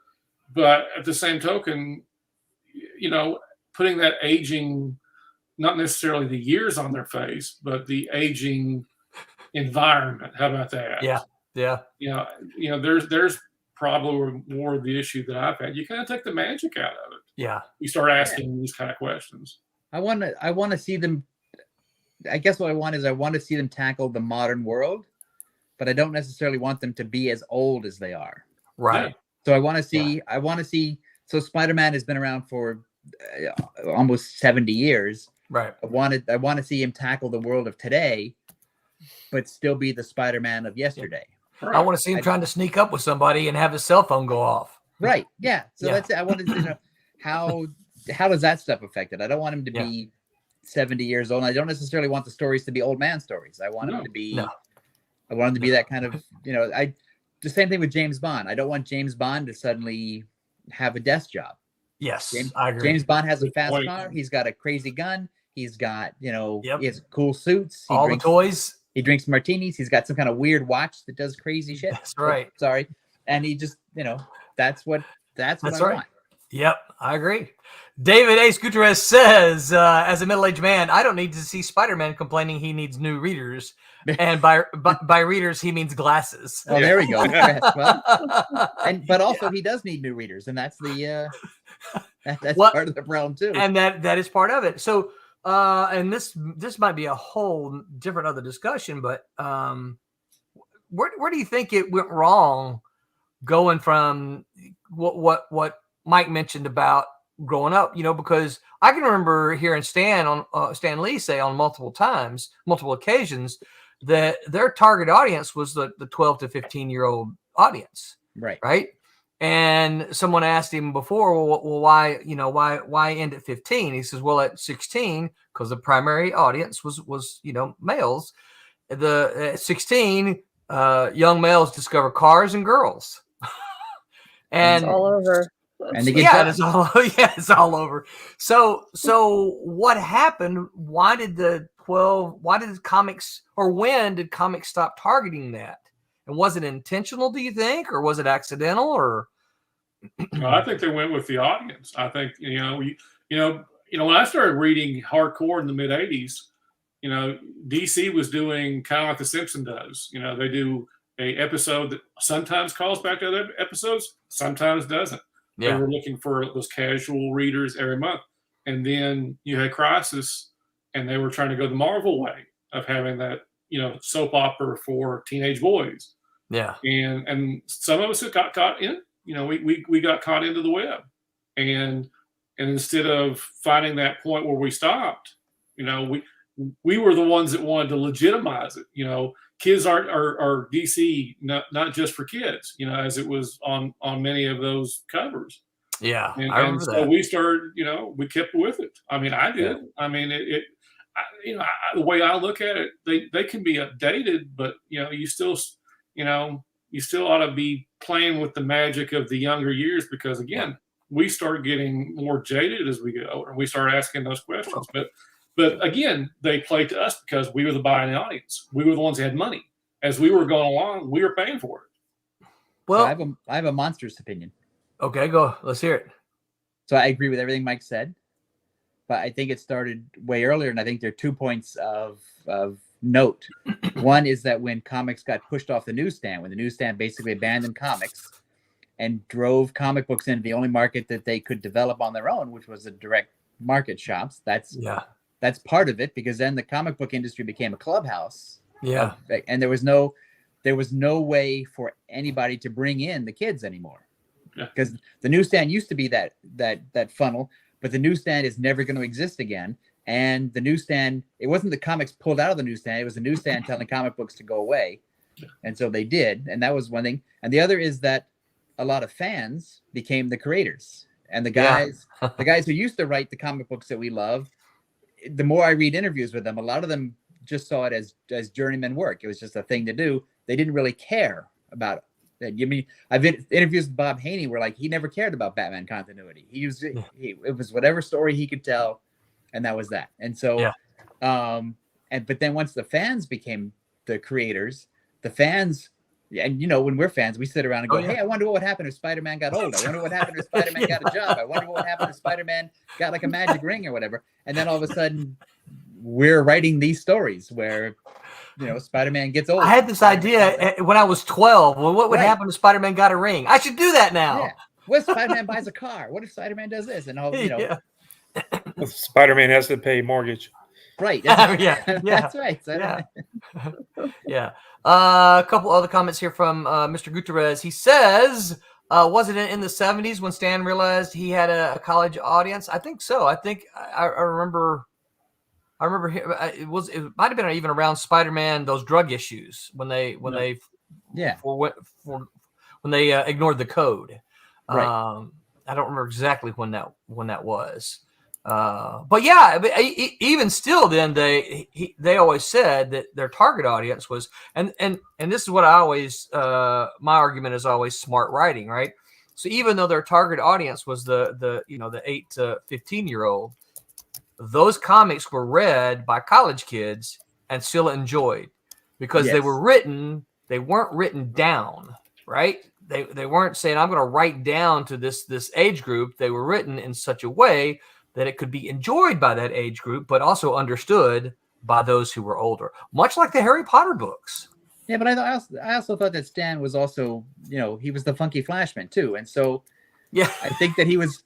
[SPEAKER 6] But at the same token, putting that aging, not necessarily the years on their face, but the aging environment. How about that?
[SPEAKER 2] Yeah. Yeah.
[SPEAKER 6] There's probably more of the issue that I've had. You kind of take the magic out of it.
[SPEAKER 2] Yeah.
[SPEAKER 6] You start asking these kind of questions.
[SPEAKER 3] I want to see them. I guess what I want to see them tackle the modern world, but I don't necessarily want them to be as old as they are.
[SPEAKER 2] Right.
[SPEAKER 3] So I want to see. So Spider-Man has been around for almost 70 years.
[SPEAKER 2] Right.
[SPEAKER 3] I want to see him tackle the world of today, but still be the Spider-Man of yesterday.
[SPEAKER 6] Right.
[SPEAKER 2] I want to see him trying to sneak up with somebody and have his cell phone go off.
[SPEAKER 3] Right. Yeah. So that's it. I wanted to know how does that stuff affect it? I don't want him to be 70 years old. I don't necessarily want the stories to be old man stories. I want him to be.
[SPEAKER 2] No.
[SPEAKER 3] I want him to be that kind of. The same thing with James Bond. I don't want James Bond to suddenly have a desk job.
[SPEAKER 2] Yes, I agree.
[SPEAKER 3] James Bond has a fast car. He's got a crazy gun. He's got, he has cool suits.
[SPEAKER 2] The toys.
[SPEAKER 3] He drinks martinis. He's got some kind of weird watch that does crazy shit.
[SPEAKER 2] That's right.
[SPEAKER 3] Sorry. And he just, that's what I want.
[SPEAKER 2] Yep, I agree. David Ace Gutierrez says, as a middle-aged man, I don't need to see Spider-Man complaining he needs new readers. And by readers, he means glasses.
[SPEAKER 3] Oh, there we go. Well, but also he does need new readers, and that's that's part of the problem too.
[SPEAKER 2] And that is part of it. So, and this might be a whole different other discussion, but where do you think it went wrong, going from what Mike mentioned about growing up? Because I can remember hearing Stan Lee say on multiple occasions, that their target audience was the 12 to 15-year-old audience. Right. And someone asked him before, well, why end at 15? He says, well, at 16, because the primary audience was males. At 16, young males discover cars and girls. And
[SPEAKER 5] it's all over.
[SPEAKER 3] And they get
[SPEAKER 2] it's all over. So what happened? Why did comics stop targeting that? And was it intentional, do you think, or was it accidental, or?
[SPEAKER 6] Well, I think they went with the audience. I think, when I started reading hardcore in the mid '80s, DC was doing kind of like The Simpsons does. They do a episode that sometimes calls back to other episodes, sometimes doesn't.
[SPEAKER 2] Yeah.
[SPEAKER 6] They were looking for those casual readers every month. And then you had Crisis, and they were trying to go the Marvel way of having that, soap opera for teenage boys.
[SPEAKER 2] Yeah.
[SPEAKER 6] And some of us got caught in, we got caught into the web. And instead of finding that point where we stopped, we were the ones that wanted to legitimize it. Kids are DC, not just for kids, as it was on many of those covers.
[SPEAKER 2] Yeah.
[SPEAKER 6] And so we started, we kept with it. I mean, I did. Yeah. I mean, the way I look at it, they can be updated, but you still ought to be playing with the magic of the younger years, because again, we start getting more jaded as we get older. We start asking those questions, but again, they played to us because we were the buying audience. We were the ones that had money. As we were going along, we were paying for it.
[SPEAKER 3] Well, I have a monstrous opinion.
[SPEAKER 2] Okay, go. Let's hear it.
[SPEAKER 3] So I agree with everything Mike said, but I think it started way earlier, and I think there are 2 points of note. One is that when comics got pushed off the newsstand, when the newsstand basically abandoned comics and drove comic books into the only market that they could develop on their own, which was the direct market shops. That's part of it, because then the comic book industry became a clubhouse.
[SPEAKER 2] Yeah.
[SPEAKER 3] And there was no way for anybody to bring in the kids anymore. Because the newsstand used to be that funnel, but the newsstand is never going to exist again. And the newsstand, it wasn't the comics pulled out of the newsstand, it was the newsstand telling comic books to go away. And so they did. And that was one thing. And the other is that a lot of fans became the creators. And the guys who used to write the comic books that we love, the more I read interviews with them, a lot of them just saw it as journeyman work. It was just a thing to do. They didn't really care about it. I've been interviews with Bob Haney where he never cared about Batman continuity. It was whatever story he could tell, and that was that. And so, but then once the fans became the creators, the fans, and when we're fans, we sit around and go, hey, I wonder what would happen if Spider-Man got old. I wonder what happened if Spider-Man got a job. I wonder what would happen if Spider-Man got like a magic ring or whatever. And then all of a sudden, we're writing these stories where, Spider-Man gets old.
[SPEAKER 2] I had this idea when I was 12. Well, what would happen if Spider-Man got a ring? I should do that now.
[SPEAKER 3] Yeah. What if Spider-Man buys a car? What if Spider-Man does this? And all,
[SPEAKER 4] Spider-Man has to pay mortgage.
[SPEAKER 3] Right.
[SPEAKER 2] That's
[SPEAKER 3] right.
[SPEAKER 2] Yeah. A couple other comments here from Mr. Gutierrez. He says, wasn't it in the 70s when Stan realized he had a college audience? I think so. I think I remember it might have been even around Spider-Man, those drug issues when they ignored the code.
[SPEAKER 3] Right.
[SPEAKER 2] I don't remember exactly when that was. But yeah, even still, then they always said that their target audience was, and this is what I always, my argument is always smart writing, right? So even though their target audience was the 8 to 15-year-old, those comics were read by college kids and still enjoyed, because they weren't written down, right? They weren't saying, I'm going to write down to this age group. They were written in such a way that it could be enjoyed by that age group, but also understood by those who were older, much like the Harry Potter books.
[SPEAKER 3] Yeah, but I also thought that Stan was also, he was the funky Flashman too. And so I think that he was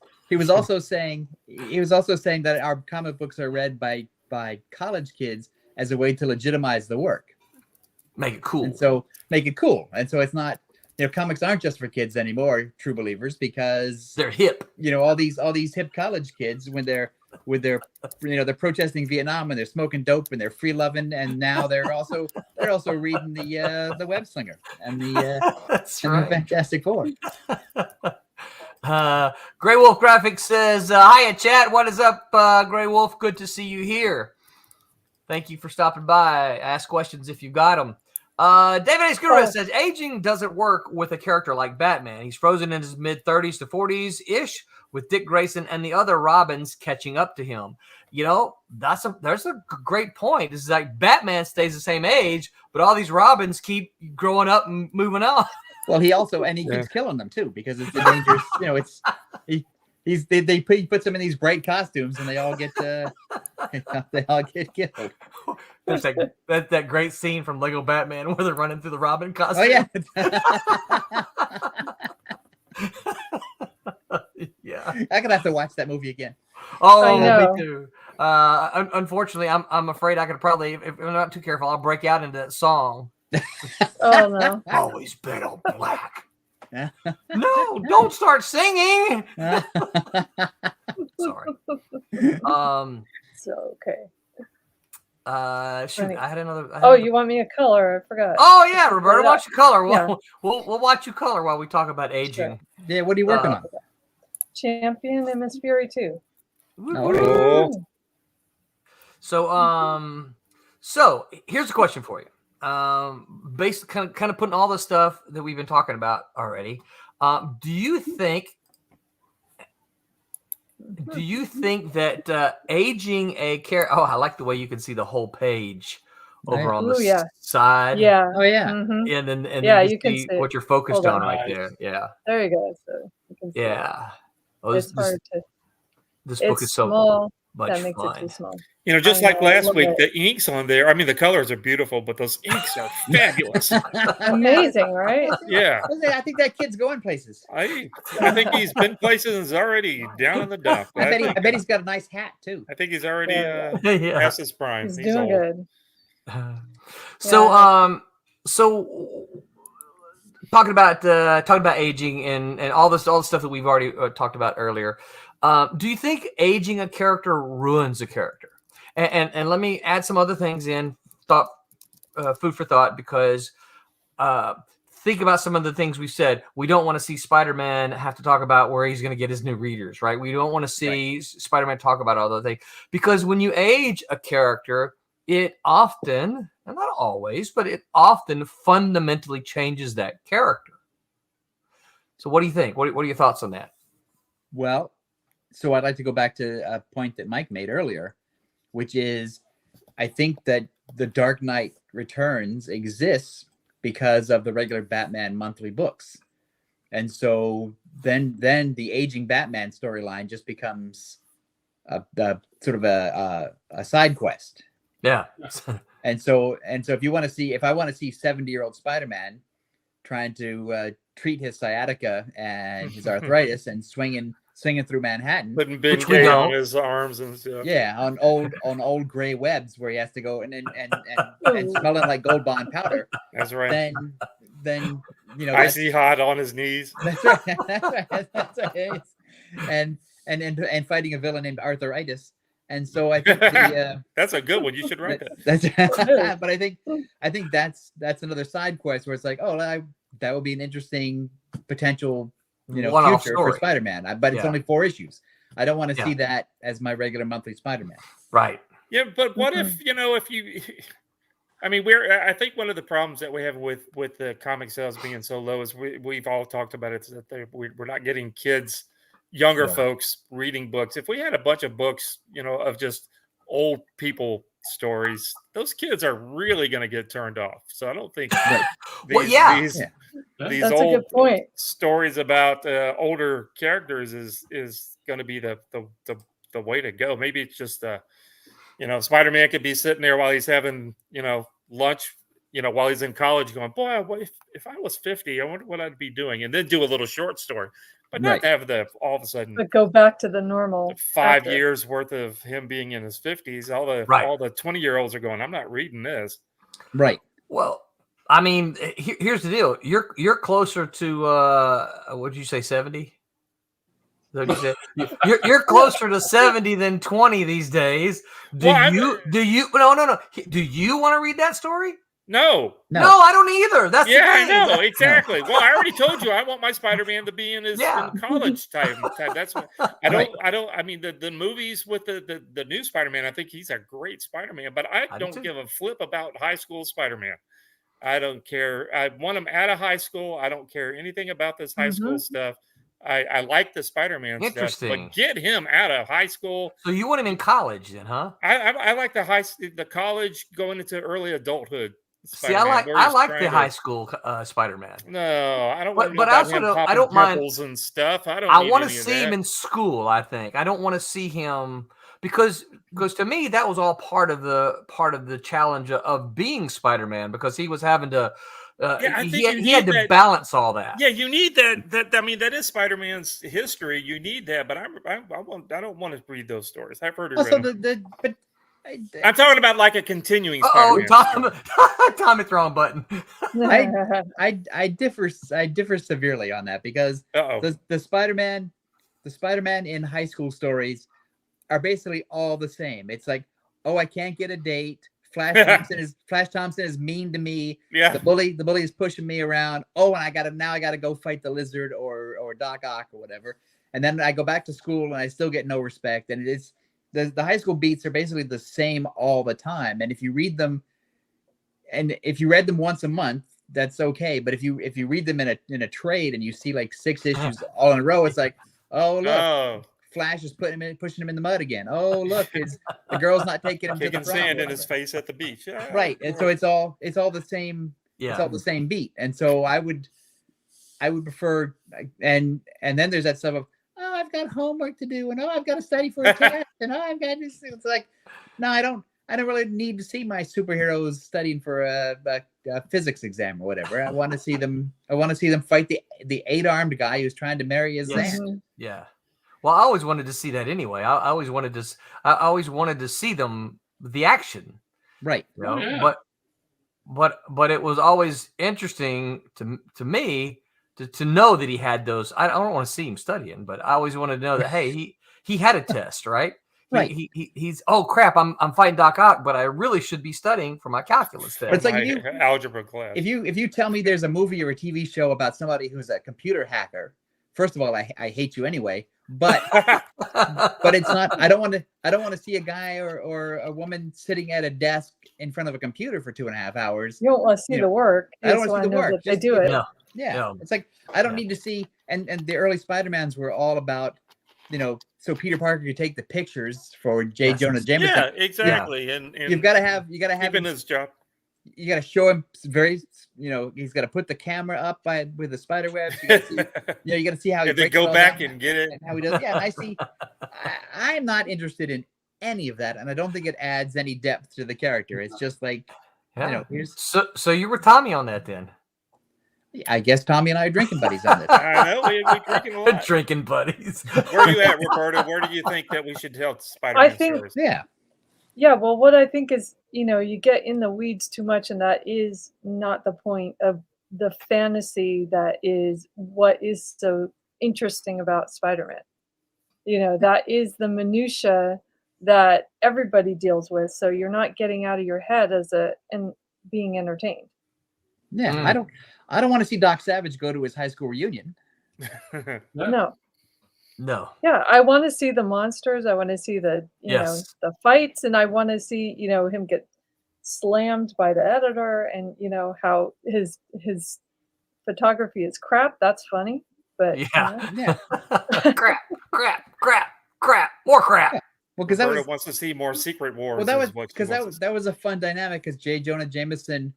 [SPEAKER 3] also saying that our comic books are read by college kids as a way to legitimize the work.
[SPEAKER 2] Make it cool.
[SPEAKER 3] And so make it cool. And so it's not, comics aren't just for kids anymore, true believers, because
[SPEAKER 2] they're hip.
[SPEAKER 3] All these hip college kids when they're they're protesting Vietnam and they're smoking dope and they're free loving, and now they're also reading the Web Slinger and
[SPEAKER 2] That's
[SPEAKER 3] and
[SPEAKER 2] right.
[SPEAKER 3] the Fantastic Four.
[SPEAKER 2] Grey Wolf Graphics says, hiya, chat. What is up, Grey Wolf? Good to see you here. Thank you for stopping by. Ask questions if you got them. David A. Scura says, aging doesn't work with a character like Batman. He's frozen in his mid-30s to 40s-ish with Dick Grayson and the other Robins catching up to him. There's a great point. It's like Batman stays the same age, but all these Robins keep growing up and moving on.
[SPEAKER 3] Well, he keeps killing them too, because it's a dangerous. He puts them in these bright costumes, and they all get killed.
[SPEAKER 2] There's that great scene from Lego Batman where they're running through the Robin costume.
[SPEAKER 3] Oh yeah.
[SPEAKER 2] Yeah.
[SPEAKER 3] I'm gonna have to watch that movie again.
[SPEAKER 2] Oh,
[SPEAKER 5] I know.
[SPEAKER 2] me too. Unfortunately, I'm afraid I could probably, if I'm not too careful, I'll break out into that song.
[SPEAKER 5] Oh no.
[SPEAKER 2] Always been all black. No, don't start singing. Sorry.
[SPEAKER 5] So okay.
[SPEAKER 2] Shoot,
[SPEAKER 5] Right.
[SPEAKER 2] I had another.
[SPEAKER 5] You want me a color? I forgot.
[SPEAKER 2] Oh yeah, Roberta, watch you color.
[SPEAKER 5] Yeah.
[SPEAKER 2] We'll watch you color while we talk about aging.
[SPEAKER 3] Yeah, what are you working on?
[SPEAKER 5] Champion and Miss Fury too.
[SPEAKER 3] Oh.
[SPEAKER 2] So here's a question for you. Based kind of putting all the stuff that we've been talking about already. Do you think that aging a character? Oh, I like the way you can see the whole page over on the side.
[SPEAKER 5] Yeah.
[SPEAKER 3] Oh yeah.
[SPEAKER 5] Mm-hmm.
[SPEAKER 2] And then
[SPEAKER 5] you can
[SPEAKER 2] see
[SPEAKER 5] see
[SPEAKER 2] what you're focused
[SPEAKER 5] Hold
[SPEAKER 2] on
[SPEAKER 5] on.
[SPEAKER 2] right there. Yeah.
[SPEAKER 5] There you go. So you can see it.
[SPEAKER 2] Yeah. Oh,
[SPEAKER 5] It's hard to.
[SPEAKER 2] this book
[SPEAKER 5] It's
[SPEAKER 2] is so
[SPEAKER 5] small.
[SPEAKER 2] much
[SPEAKER 5] That makes
[SPEAKER 2] fun.
[SPEAKER 5] it too small.
[SPEAKER 4] Just
[SPEAKER 5] I
[SPEAKER 4] like
[SPEAKER 5] know,
[SPEAKER 4] last
[SPEAKER 5] look
[SPEAKER 4] week,
[SPEAKER 5] at
[SPEAKER 4] the inks on there. I mean, the colors are beautiful, but those inks are fabulous.
[SPEAKER 5] Amazing, right?
[SPEAKER 4] Yeah,
[SPEAKER 3] I think that kid's going places.
[SPEAKER 4] I think he's been places and is already down in the dump.
[SPEAKER 3] I bet he's got a nice hat too.
[SPEAKER 4] I think he's already
[SPEAKER 5] Yeah.
[SPEAKER 2] Yeah.
[SPEAKER 4] past his prime.
[SPEAKER 5] He's
[SPEAKER 4] He's
[SPEAKER 5] doing
[SPEAKER 4] old.
[SPEAKER 5] good.
[SPEAKER 2] So talking about aging and all the stuff that we've already talked about earlier. Do you think aging a character ruins a character? And let me add some other things in food for thought, because think about some of the things we said. We don't want to see Spider-Man have to talk about where he's going to get his new readers, right? We don't want to see Spider-Man talk about all those things, because when you age a character, it often, and not always, but it often fundamentally changes that character. So what do you think? What are your thoughts on that?
[SPEAKER 3] Well, so I'd like to go back to a point that Mike made earlier, which is I think that the Dark Knight Returns exists because of the regular Batman monthly books. And so then the aging Batman storyline just becomes a sort of a side quest.
[SPEAKER 2] Yeah.
[SPEAKER 3] And so if I want to see 70-year-old Spider-Man trying to treat his sciatica and his arthritis and swinging through Manhattan,
[SPEAKER 4] Putting big
[SPEAKER 2] Which we
[SPEAKER 4] game
[SPEAKER 2] don't.
[SPEAKER 4] on his arms and stuff.
[SPEAKER 3] yeah, on old gray webs where he has to go and smelling like Gold Bond powder,
[SPEAKER 4] That's right.
[SPEAKER 3] then
[SPEAKER 4] Icy hot on his knees.
[SPEAKER 3] that's right. And fighting a villain named Arthritis. And so I think
[SPEAKER 4] That's a good one. You should write that.
[SPEAKER 3] but I think that's another side quest where it's like, that would be an interesting potential,
[SPEAKER 2] One-off
[SPEAKER 3] future
[SPEAKER 2] story.
[SPEAKER 3] for Spider-Man. But it's
[SPEAKER 2] Yeah.
[SPEAKER 3] only 4 issues. I don't want to
[SPEAKER 2] Yeah.
[SPEAKER 3] see that as my regular monthly Spider-Man.
[SPEAKER 2] Right.
[SPEAKER 4] Yeah, but what if I think one of the problems that we have with the comic sales being so low is we've all talked about it, is that we're not getting younger folks reading books. If we had a bunch of books, of just old people stories, those kids are really going to get turned off. So I don't think these
[SPEAKER 5] That's a
[SPEAKER 4] old
[SPEAKER 5] good point.
[SPEAKER 4] stories about older characters is going to be the way to go. Maybe it's just Spider-Man could be sitting there while he's having lunch, while he's in college, going, boy, if I was 50, I wonder what I'd be doing, and then do a little short story, but not have all of a sudden
[SPEAKER 5] But go back to the normal
[SPEAKER 4] 5
[SPEAKER 5] actor.
[SPEAKER 4] years worth of him being in his 50s. All the 20-year-olds are going, I'm not reading this.
[SPEAKER 3] Right.
[SPEAKER 2] Well, I mean, here's the deal. You're closer to what'd you say, 70? What you say? You're closer to 70 than 20 these days. Do you no. Do you want to read that story?
[SPEAKER 4] No,
[SPEAKER 2] I don't either. That's the
[SPEAKER 4] I
[SPEAKER 2] thing.
[SPEAKER 4] know exactly. Well, I already told you I want my Spider-Man to be in his
[SPEAKER 2] Yeah.
[SPEAKER 4] in college time. That's what I don't. I mean, the movies with the new Spider-Man. I think he's a great Spider-Man, but I don't give a flip about high school Spider-Man. I don't care. I want him out of high school. I don't care anything about this high school stuff. I like the Spider-Man stuff, but get him out of high school.
[SPEAKER 2] So you want him in college then, huh?
[SPEAKER 4] I like the college going into early adulthood.
[SPEAKER 2] Spider-Man, see, I like the high school Spider-Man.
[SPEAKER 4] No, I don't want to
[SPEAKER 2] but
[SPEAKER 4] about
[SPEAKER 2] also
[SPEAKER 4] him popping
[SPEAKER 2] I don't mind
[SPEAKER 4] pimples and stuff.
[SPEAKER 2] I want to see him in school. I think I don't want to see him because to me that was all part of the challenge of being Spider-Man, because he was having to he had to balance all that.
[SPEAKER 4] Yeah, you need that. I mean, that is Spider-Man's history. You need that, but I don't want to read those stories. I've heard it. I'm talking about like a continuing.
[SPEAKER 2] Tom hit the wrong button.
[SPEAKER 3] I differ severely on that, because the Spider-Man in high school stories are basically all the same. It's like, oh, I can't get a date. Flash Thompson is mean to me.
[SPEAKER 4] Yeah.
[SPEAKER 3] The bully is pushing me around. Oh, and I gotta go fight the Lizard or Doc Ock or whatever. And then I go back to school and I still get no respect. And it's the high school beats are basically the same all the time. And if you read them, and if you read them once a month, that's okay. But if you read them in a trade and you see like 6 issues all in a row, it's like, oh look. Flash is pushing him in the mud again. Oh, look, the girl's not taking him to the
[SPEAKER 4] sand in his face at the beach. Yeah,
[SPEAKER 3] right. And so it's all the same.
[SPEAKER 2] Yeah.
[SPEAKER 3] It's all the same beat. And so I would prefer, and then there's that stuff of, oh, I've got homework to do, and oh, I've got to study for a test, and oh, I've got this. It's like, no, I don't really need to see my superheroes studying for a physics exam or whatever. I want to see them fight the 8-armed guy who's trying to marry his aunt.
[SPEAKER 2] Yeah. Well, I always wanted to see that anyway. I always wanted to see them, the action,
[SPEAKER 3] right?
[SPEAKER 2] You know? But it was always interesting to me to know that he had those. I don't want to see him studying, but I always wanted to know that hey, he had a test, right?
[SPEAKER 3] Right.
[SPEAKER 2] He's oh crap, I'm fighting Doc Ock, but I really should be studying for my calculus test.
[SPEAKER 3] It's like
[SPEAKER 4] algebra class.
[SPEAKER 3] If you tell me there's a movie or a TV show about somebody who's a computer hacker, first of all, I hate you anyway. But it's not. I don't want to see a guy or a woman sitting at a desk in front of a computer for 2.5 hours.
[SPEAKER 5] You don't want to see the work.
[SPEAKER 3] I don't want to see the work.
[SPEAKER 5] They do it.
[SPEAKER 2] No.
[SPEAKER 3] Yeah.
[SPEAKER 2] No.
[SPEAKER 3] It's like I don't need to see. And the early Spider-Mans were all about, so Peter Parker could take the pictures for J. Jonah Jameson.
[SPEAKER 4] Yeah, exactly. Yeah. And
[SPEAKER 3] you got to have
[SPEAKER 4] him his job.
[SPEAKER 3] You got to show him he's got to put the camera up with the spider webs. You got to see how he
[SPEAKER 4] they go back and get it.
[SPEAKER 3] And how he does. Yeah, and I see. I'm not interested in any of that, and I don't think it adds any depth to the character. It's just like,
[SPEAKER 2] so you were Tommy on that then.
[SPEAKER 3] I guess Tommy and I are drinking buddies on this.
[SPEAKER 4] I know we drinking a lot.
[SPEAKER 2] Drinking buddies.
[SPEAKER 4] Where are you at, Roberta? Where do you think that we should tell Spider-Man stories?
[SPEAKER 5] Yeah, well, what I think is, you get in the weeds too much, and that is not the point of the fantasy. That is what is so interesting about Spider-Man. That is the minutia that everybody deals with. So you're not getting out of your head and being entertained.
[SPEAKER 3] Yeah, I don't want to see Doc Savage go to his high school reunion.
[SPEAKER 5] No.
[SPEAKER 2] Yeah,
[SPEAKER 5] I want to see the monsters. I want to see the the fights, and I want to see him get slammed by the editor, and how his photography is crap. That's funny, but
[SPEAKER 2] crap, more crap.
[SPEAKER 3] Yeah. Well, because
[SPEAKER 4] Roberta wants to see more Secret Wars.
[SPEAKER 3] Well, that was a fun dynamic, because J. Jonah Jameson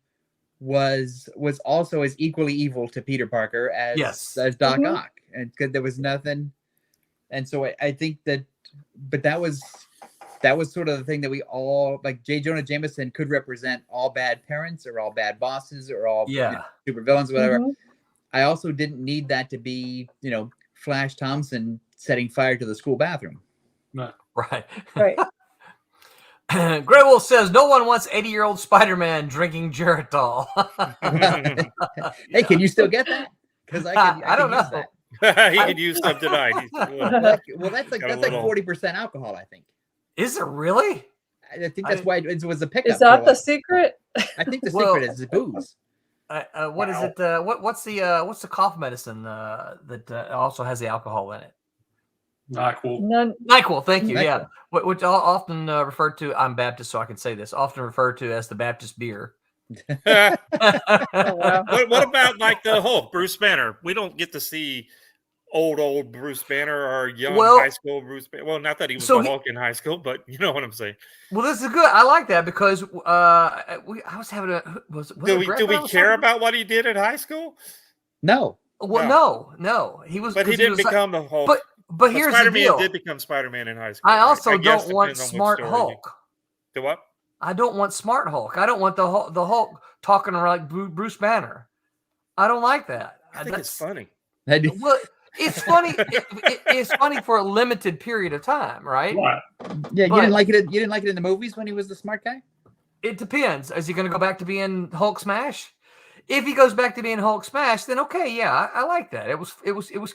[SPEAKER 3] was also as equally evil to Peter Parker as Doc Ock, and there was nothing. And so I think but that was sort of the thing that we all like. J. Jonah Jameson could represent all bad parents or all bad bosses or all super villains, whatever. Mm-hmm. I also didn't need that to be, Flash Thompson setting fire to the school bathroom.
[SPEAKER 6] No.
[SPEAKER 2] Right. Grey Wolf says no one wants 80-year-old Spider-Man drinking Geritol.
[SPEAKER 3] Hey, can you still get that? Because I
[SPEAKER 2] don't
[SPEAKER 3] could use
[SPEAKER 2] know.
[SPEAKER 3] that.
[SPEAKER 4] He could use some tonight.
[SPEAKER 3] Well, that's like
[SPEAKER 4] Got a
[SPEAKER 3] 40% alcohol, I think.
[SPEAKER 2] Is it really?
[SPEAKER 3] I think that's why it was a pickup.
[SPEAKER 5] Is that the secret?
[SPEAKER 3] I think the
[SPEAKER 2] Well-
[SPEAKER 3] secret is the booze.
[SPEAKER 2] What is it? What's the cough medicine that also has the alcohol in it?
[SPEAKER 6] NyQuil.
[SPEAKER 5] None.
[SPEAKER 2] NyQuil. Thank you.
[SPEAKER 3] NyQuil.
[SPEAKER 2] Yeah, which often referred to. I'm Baptist, so I can say this. Often referred to as the Baptist beer.
[SPEAKER 5] Oh, wow.
[SPEAKER 4] What about like the Hulk, Bruce Banner? We don't get to see old Bruce Banner or young high school Bruce Banner. Well, not that he was the Hulk in high school, but you know what I'm saying.
[SPEAKER 2] Well, this is good. I like that because I was having a.
[SPEAKER 4] Do we care about what he did at high school?
[SPEAKER 3] No.
[SPEAKER 2] Well, no. He was,
[SPEAKER 4] but he didn't become the Hulk.
[SPEAKER 2] But here's the
[SPEAKER 4] Spider-Man
[SPEAKER 2] deal.
[SPEAKER 4] did become Spider-Man in high school.
[SPEAKER 2] I also
[SPEAKER 4] I guess,
[SPEAKER 2] don't want
[SPEAKER 4] depends on which
[SPEAKER 2] smart
[SPEAKER 4] story
[SPEAKER 2] Hulk.
[SPEAKER 4] The what?
[SPEAKER 2] I don't want smart Hulk. I don't want the Hulk talking around like Bruce Banner. I don't like that.
[SPEAKER 4] I think it's funny.
[SPEAKER 2] Well, it's funny. It's funny for a limited period of time, right?
[SPEAKER 6] Right.
[SPEAKER 3] Yeah,
[SPEAKER 2] But-
[SPEAKER 3] you didn't like it. You didn't like it in the movies when he was the smart guy.
[SPEAKER 2] It depends. Is he going to go back to being Hulk Smash? If he goes back to being Hulk Smash, then okay, yeah, I like that. It was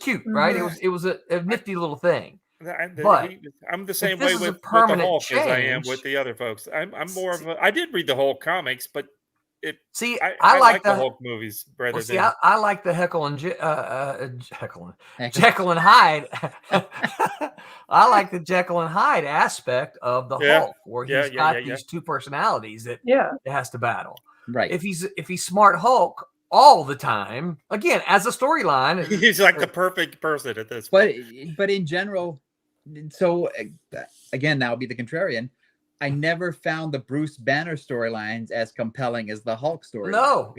[SPEAKER 2] cute, right? It was a nifty little thing. But
[SPEAKER 4] I'm the same
[SPEAKER 2] this
[SPEAKER 4] way
[SPEAKER 2] is a
[SPEAKER 4] with the
[SPEAKER 2] permanent
[SPEAKER 4] Hulk as I am
[SPEAKER 2] change-
[SPEAKER 4] with the other folks. I'm more of a. I did read the Hulk comics, but
[SPEAKER 2] See,
[SPEAKER 4] I like
[SPEAKER 2] the
[SPEAKER 4] the Hulk movies rather
[SPEAKER 2] Well, see,
[SPEAKER 4] than.
[SPEAKER 2] I like the Jekyll and Hyde. I like the Jekyll and Hyde aspect of the Hulk, where he's got these two personalities that it has to battle.
[SPEAKER 3] Right.
[SPEAKER 2] If he's smart Hulk all the time, again as a storyline,
[SPEAKER 4] He's like the perfect person at this point.
[SPEAKER 3] But in general, so again, now I'll be the contrarian. I never found the Bruce Banner storylines as compelling as the Hulk story.
[SPEAKER 2] No,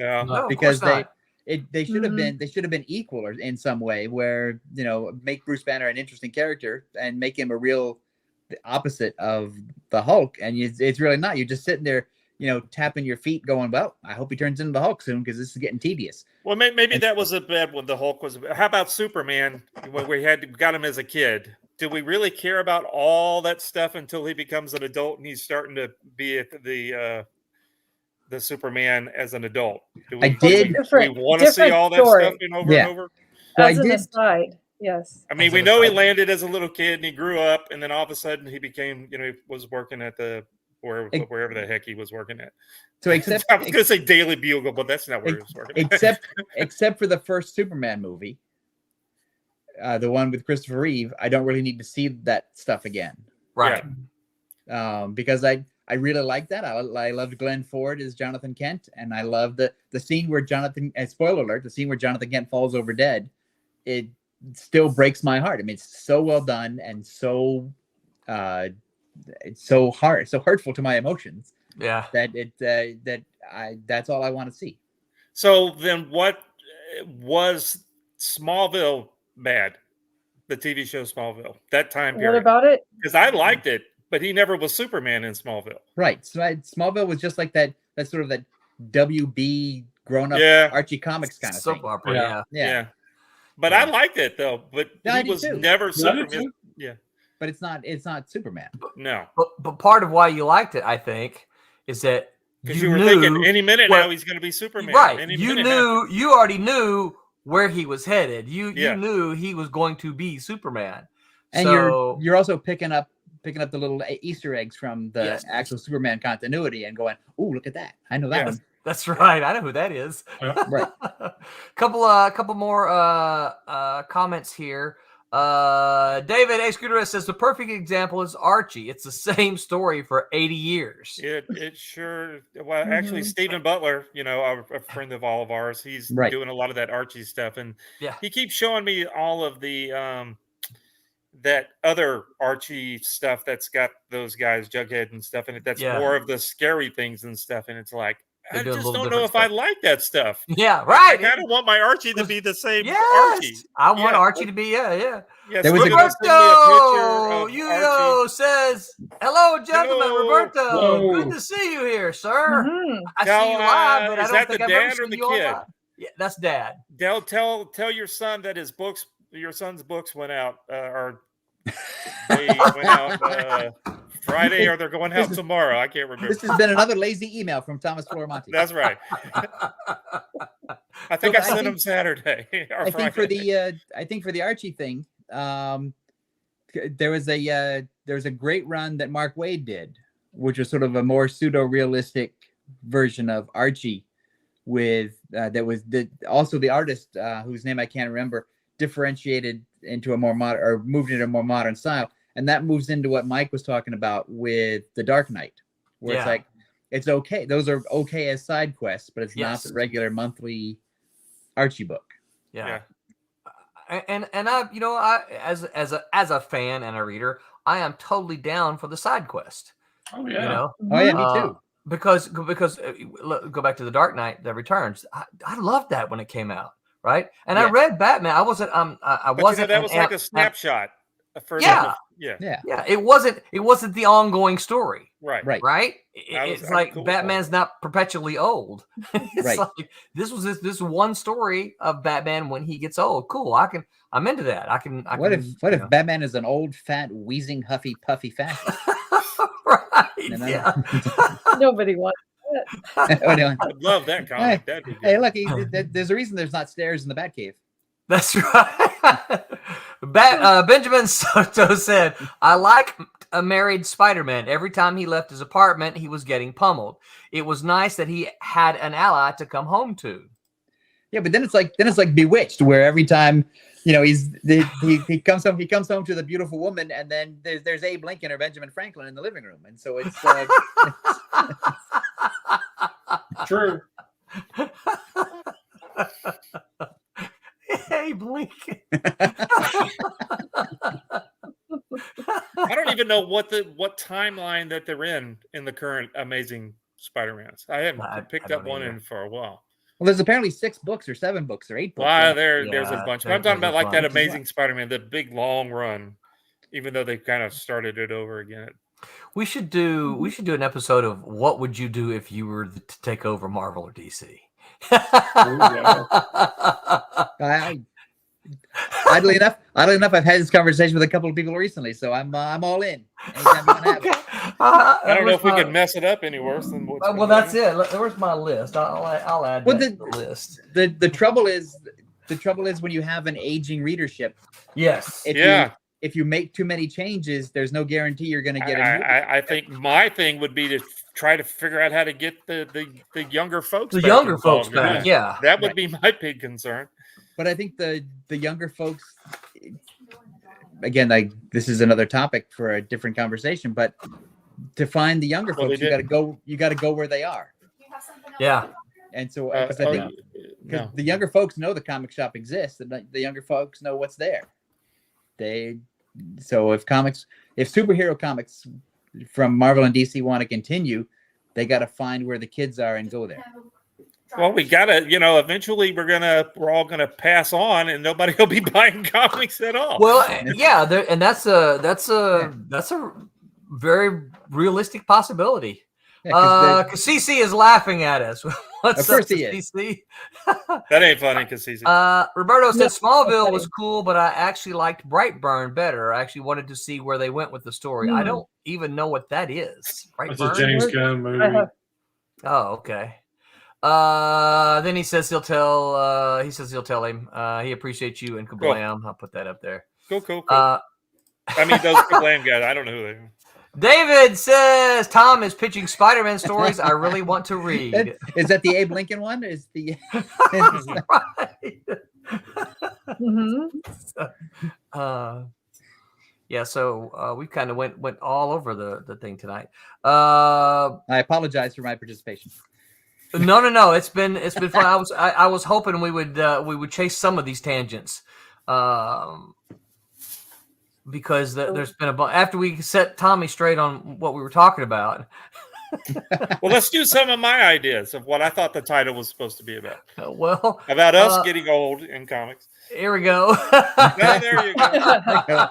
[SPEAKER 3] because
[SPEAKER 2] of course
[SPEAKER 3] they should have been equal or in some way, where make Bruce Banner an interesting character and make him the opposite of the Hulk, and it's really not. You're just sitting there, tapping your feet, going, "Well, I hope he turns into the Hulk soon because this is getting tedious."
[SPEAKER 4] Well, maybe that was a bad one. The Hulk was. How about Superman? When we got him as a kid, did we really care about all that stuff until he becomes an adult and he's starting to be the Superman as an adult? Do we want to see all that stuff over and over?
[SPEAKER 5] As an aside, yes.
[SPEAKER 4] I mean, we know he landed as a little kid and he grew up, and then all of a sudden he became, was working at wherever the heck he was working at.
[SPEAKER 3] So
[SPEAKER 4] I was going to say Daily Bugle, but that's not where he was working.
[SPEAKER 3] Except for the first Superman movie, the one with Christopher Reeve, I don't really need to see that stuff again,
[SPEAKER 2] right?
[SPEAKER 3] Because I really like that. I loved Glenn Ford as Jonathan Kent, and I love the scene where Jonathan. Spoiler alert: the scene where Jonathan Kent falls over dead. It still breaks my heart. I mean, it's so well done and so. It's so hard, so hurtful to my emotions.
[SPEAKER 2] Yeah,
[SPEAKER 3] that's all I want to see.
[SPEAKER 4] So then, what was Smallville bad? The TV show Smallville, that time period.
[SPEAKER 5] What about it?
[SPEAKER 4] Because I liked it, but he never was Superman in Smallville.
[SPEAKER 3] Right. So Smallville was just like that sort of that WB grown up Archie Comics kind of
[SPEAKER 2] soap opera.
[SPEAKER 4] Yeah. But I liked it though. But he was never Superman. Yeah.
[SPEAKER 3] But it's not Superman.
[SPEAKER 4] No.
[SPEAKER 2] But part of why you liked it, I think, is that
[SPEAKER 4] because you were thinking any minute now he's going to be Superman.
[SPEAKER 2] Right. You already knew where he was headed. You knew he was going to be Superman.
[SPEAKER 3] And you're also picking up the little Easter eggs from the actual Superman continuity and going, "Oh, look at that! I know that one."
[SPEAKER 2] That's right. I know who that is.
[SPEAKER 3] Right.
[SPEAKER 2] Couple more comments here. David A. Scooter says the perfect example is Archie. It's the same story for 80 years.
[SPEAKER 4] It sure. Well, actually, Stephen Butler, a friend of all of ours, he's doing a lot of that Archie stuff, and he keeps showing me all of the that other Archie stuff that's got those guys, Jughead and stuff in it. That's more of the scary things and stuff, and it's like. I just don't know if I like that stuff.
[SPEAKER 2] Yeah, right.
[SPEAKER 4] I kind of want my Archie to be the same Archie.
[SPEAKER 2] I want Archie to be, yeah.
[SPEAKER 4] Yes,
[SPEAKER 2] Roberto Yuyo says, "Hello, gentlemen. Roberto, good to see you here, sir. I see you live, but I don't think I've ever seen you online." Yeah, that's Dad.
[SPEAKER 4] Dell, tell your son that your son's books went out, or they went out Friday or they're going out tomorrow. I can't remember.
[SPEAKER 3] This has been another lazy email from Thomas Florimonti.
[SPEAKER 4] That's right. I think I sent him Saturday or
[SPEAKER 3] I
[SPEAKER 4] Friday.
[SPEAKER 3] think for the Archie thing, there was a great run that Mark Waid did, which was sort of a more pseudo-realistic version of Archie, with also the artist whose name I can't remember differentiated into a more modern, or moved into a more modern style, and that moves into what Mike was talking about with The Dark Knight, where it's like it's okay. Those are okay as side quests, but it's not the regular monthly Archie book.
[SPEAKER 2] Yeah. And I as a fan and a reader, I am totally down for the side quest.
[SPEAKER 6] Oh yeah.
[SPEAKER 2] You know?
[SPEAKER 3] Oh yeah, me too.
[SPEAKER 2] Because go back to The Dark Knight, The Returns. I loved that when it came out, right? And I read Batman. I wasn't. I wasn't.
[SPEAKER 4] That was like a snapshot.
[SPEAKER 2] Yeah. It wasn't the ongoing story.
[SPEAKER 4] Right.
[SPEAKER 2] It's like cool Batman's not perpetually old. It's like this was this one story of Batman when he gets old. Cool. I'm into that. What
[SPEAKER 3] if Batman is an old, fat, wheezing, huffy, puffy fascist?
[SPEAKER 2] Right. Yeah.
[SPEAKER 5] Nobody wants that.
[SPEAKER 4] I'd love that comic. That'd be good.
[SPEAKER 3] Hey, look, there's a reason there's not stairs in the Batcave.
[SPEAKER 2] That's right. Benjamin Soto said, I like a married Spider-Man. Every time he left his apartment, he was getting pummeled. It was nice that he had an ally to come home to.
[SPEAKER 3] Yeah, but then it's like Bewitched, where every time he comes home to the beautiful woman, and then there's Abe Lincoln or Benjamin Franklin in the living room, and so it's
[SPEAKER 6] true.
[SPEAKER 2] Abe Lincoln.
[SPEAKER 4] I don't even know what timeline that they're in the current Amazing Spider-Mans. I haven't picked up one in for a while.
[SPEAKER 3] Well, there's apparently 6 books or 7 books or 8 books.
[SPEAKER 4] Wow, there's a bunch. But I'm talking about like that Amazing Spider-Man, the big long run, even though they kind of started it over again.
[SPEAKER 2] We should do an episode of what would you do if you were to take over Marvel or DC.
[SPEAKER 3] Oddly enough, I've had this conversation with a couple of people recently, so I'm all in.
[SPEAKER 4] I don't know if we can mess it up any worse than what's
[SPEAKER 2] well, that's it. Where's my list? I'll add that to the list.
[SPEAKER 3] The trouble is when you have an aging readership.
[SPEAKER 2] Yes.
[SPEAKER 3] If you make too many changes, there's no guarantee you're going to get it.
[SPEAKER 4] I think my thing would be to try to figure out how to get the younger folks.
[SPEAKER 2] The younger folks back. Yeah.
[SPEAKER 4] That would be my big concern.
[SPEAKER 3] But I think the younger folks, again, this is another topic for a different conversation. But to find the younger folks, you got to go where they are.
[SPEAKER 2] Yeah.
[SPEAKER 3] And so I think the younger folks know the comic shop exists, and the younger folks know what's there. So if superhero comics from Marvel and DC want to continue, they got to find where the kids are and go there.
[SPEAKER 4] Well, we gotta, eventually we're all gonna pass on, and nobody will be buying comics at all.
[SPEAKER 2] Well, yeah, and that's a very realistic possibility. CC is laughing at us. What's
[SPEAKER 3] of course
[SPEAKER 2] up,
[SPEAKER 3] he is.
[SPEAKER 2] CC?
[SPEAKER 4] That ain't funny, CC.
[SPEAKER 2] Roberto said Smallville was cool, but I actually liked Brightburn better. I actually wanted to see where they went with the story. I don't even know what that is.
[SPEAKER 6] It's a James Gunn movie.
[SPEAKER 2] Oh, okay. Then he says he'll tell him. He appreciates you and Kablam. Cool. I'll put that up there.
[SPEAKER 4] Cool. I mean, those Kablam guys. I don't know who they are.
[SPEAKER 2] David says Tom is pitching Spider-Man stories I really want to read.
[SPEAKER 3] Is that the Abe Lincoln one? Is the
[SPEAKER 2] right? So we kind of went all over the thing tonight.
[SPEAKER 3] I apologize for my participation.
[SPEAKER 2] No. It's been fun. I was hoping we would chase some of these tangents, because there's been after we set Tommy straight on what we were talking about.
[SPEAKER 4] Well, let's do some of my ideas of what I thought the title was supposed to be about. About us getting old in comics.
[SPEAKER 2] Here we go.
[SPEAKER 4] Yeah, there you go.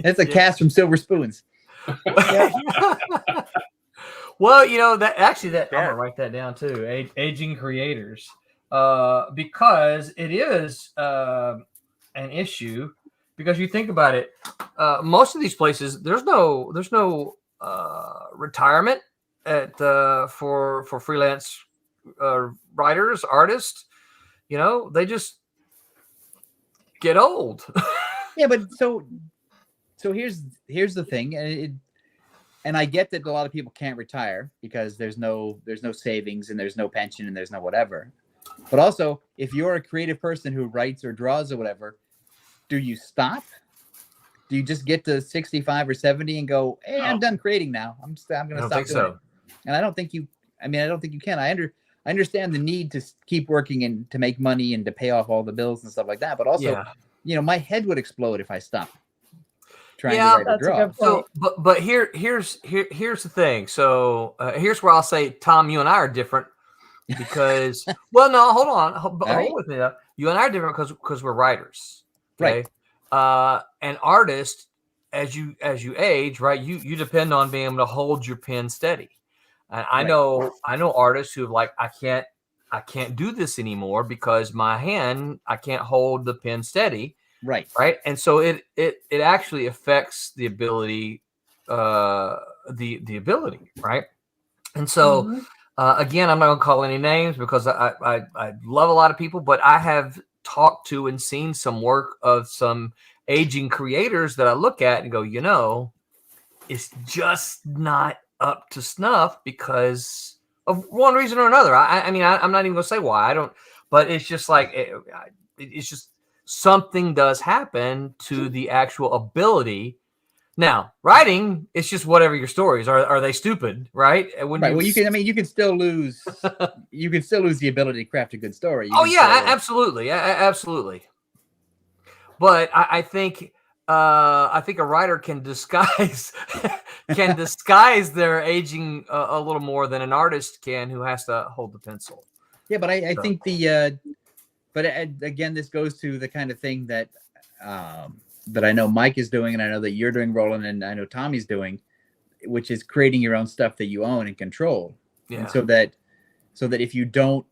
[SPEAKER 3] It's a cast from Silver Spoons.
[SPEAKER 2] Well, that I'm gonna write that down too. Aging creators, because it is an issue because you think about it, most of these places there's no retirement at for freelance writers, artists. You know, they just get old.
[SPEAKER 3] Yeah, but so here's the thing, and I get that a lot of people can't retire because there's no savings and there's no pension and there's no whatever. But also, if you're a creative person who writes or draws or whatever, do you stop? Do you just get to 65 or 70 and go, "Hey, I'm done creating now. I'm going to stop doing it." And I don't think you. I mean, I don't think you can. I understand the need to keep working and to make money and to pay off all the bills and stuff like that. But also, you know, my head would explode if I stopped trying to write or draw.
[SPEAKER 2] So, but here's the thing. So here's where I'll say, Tom, you and I are different because, well, no, hold on, hold with me. You and I are different because we're writers, okay? Right? An artist, as you age, right? You depend on being able to hold your pen steady. And I know artists who like I can't do this anymore because my hand, I can't hold the pen steady. Right. And so it actually affects the ability, the ability. Right. And so, again, I'm not going to call any names because I love a lot of people, but I have talked to and seen some work of some aging creators that I look at and go, you know, it's just not up to snuff because of one reason or another. I mean, I'm not even going to say why. I don't, but it's just like, it's just something does happen to the actual ability. Now, writing, it's just whatever your stories are. Are they stupid? Right.
[SPEAKER 3] Well, you can still lose, the ability to craft a good story.
[SPEAKER 2] Absolutely. Absolutely. But I think a writer can disguise their aging a little more than an artist can who has to hold the pencil.
[SPEAKER 3] Yeah, but I think but again, this goes to the kind of thing that I know Mike is doing, and I know that you're doing, Roland, and I know Tommy's doing, which is creating your own stuff that you own and control. Yeah. And so that if you don't,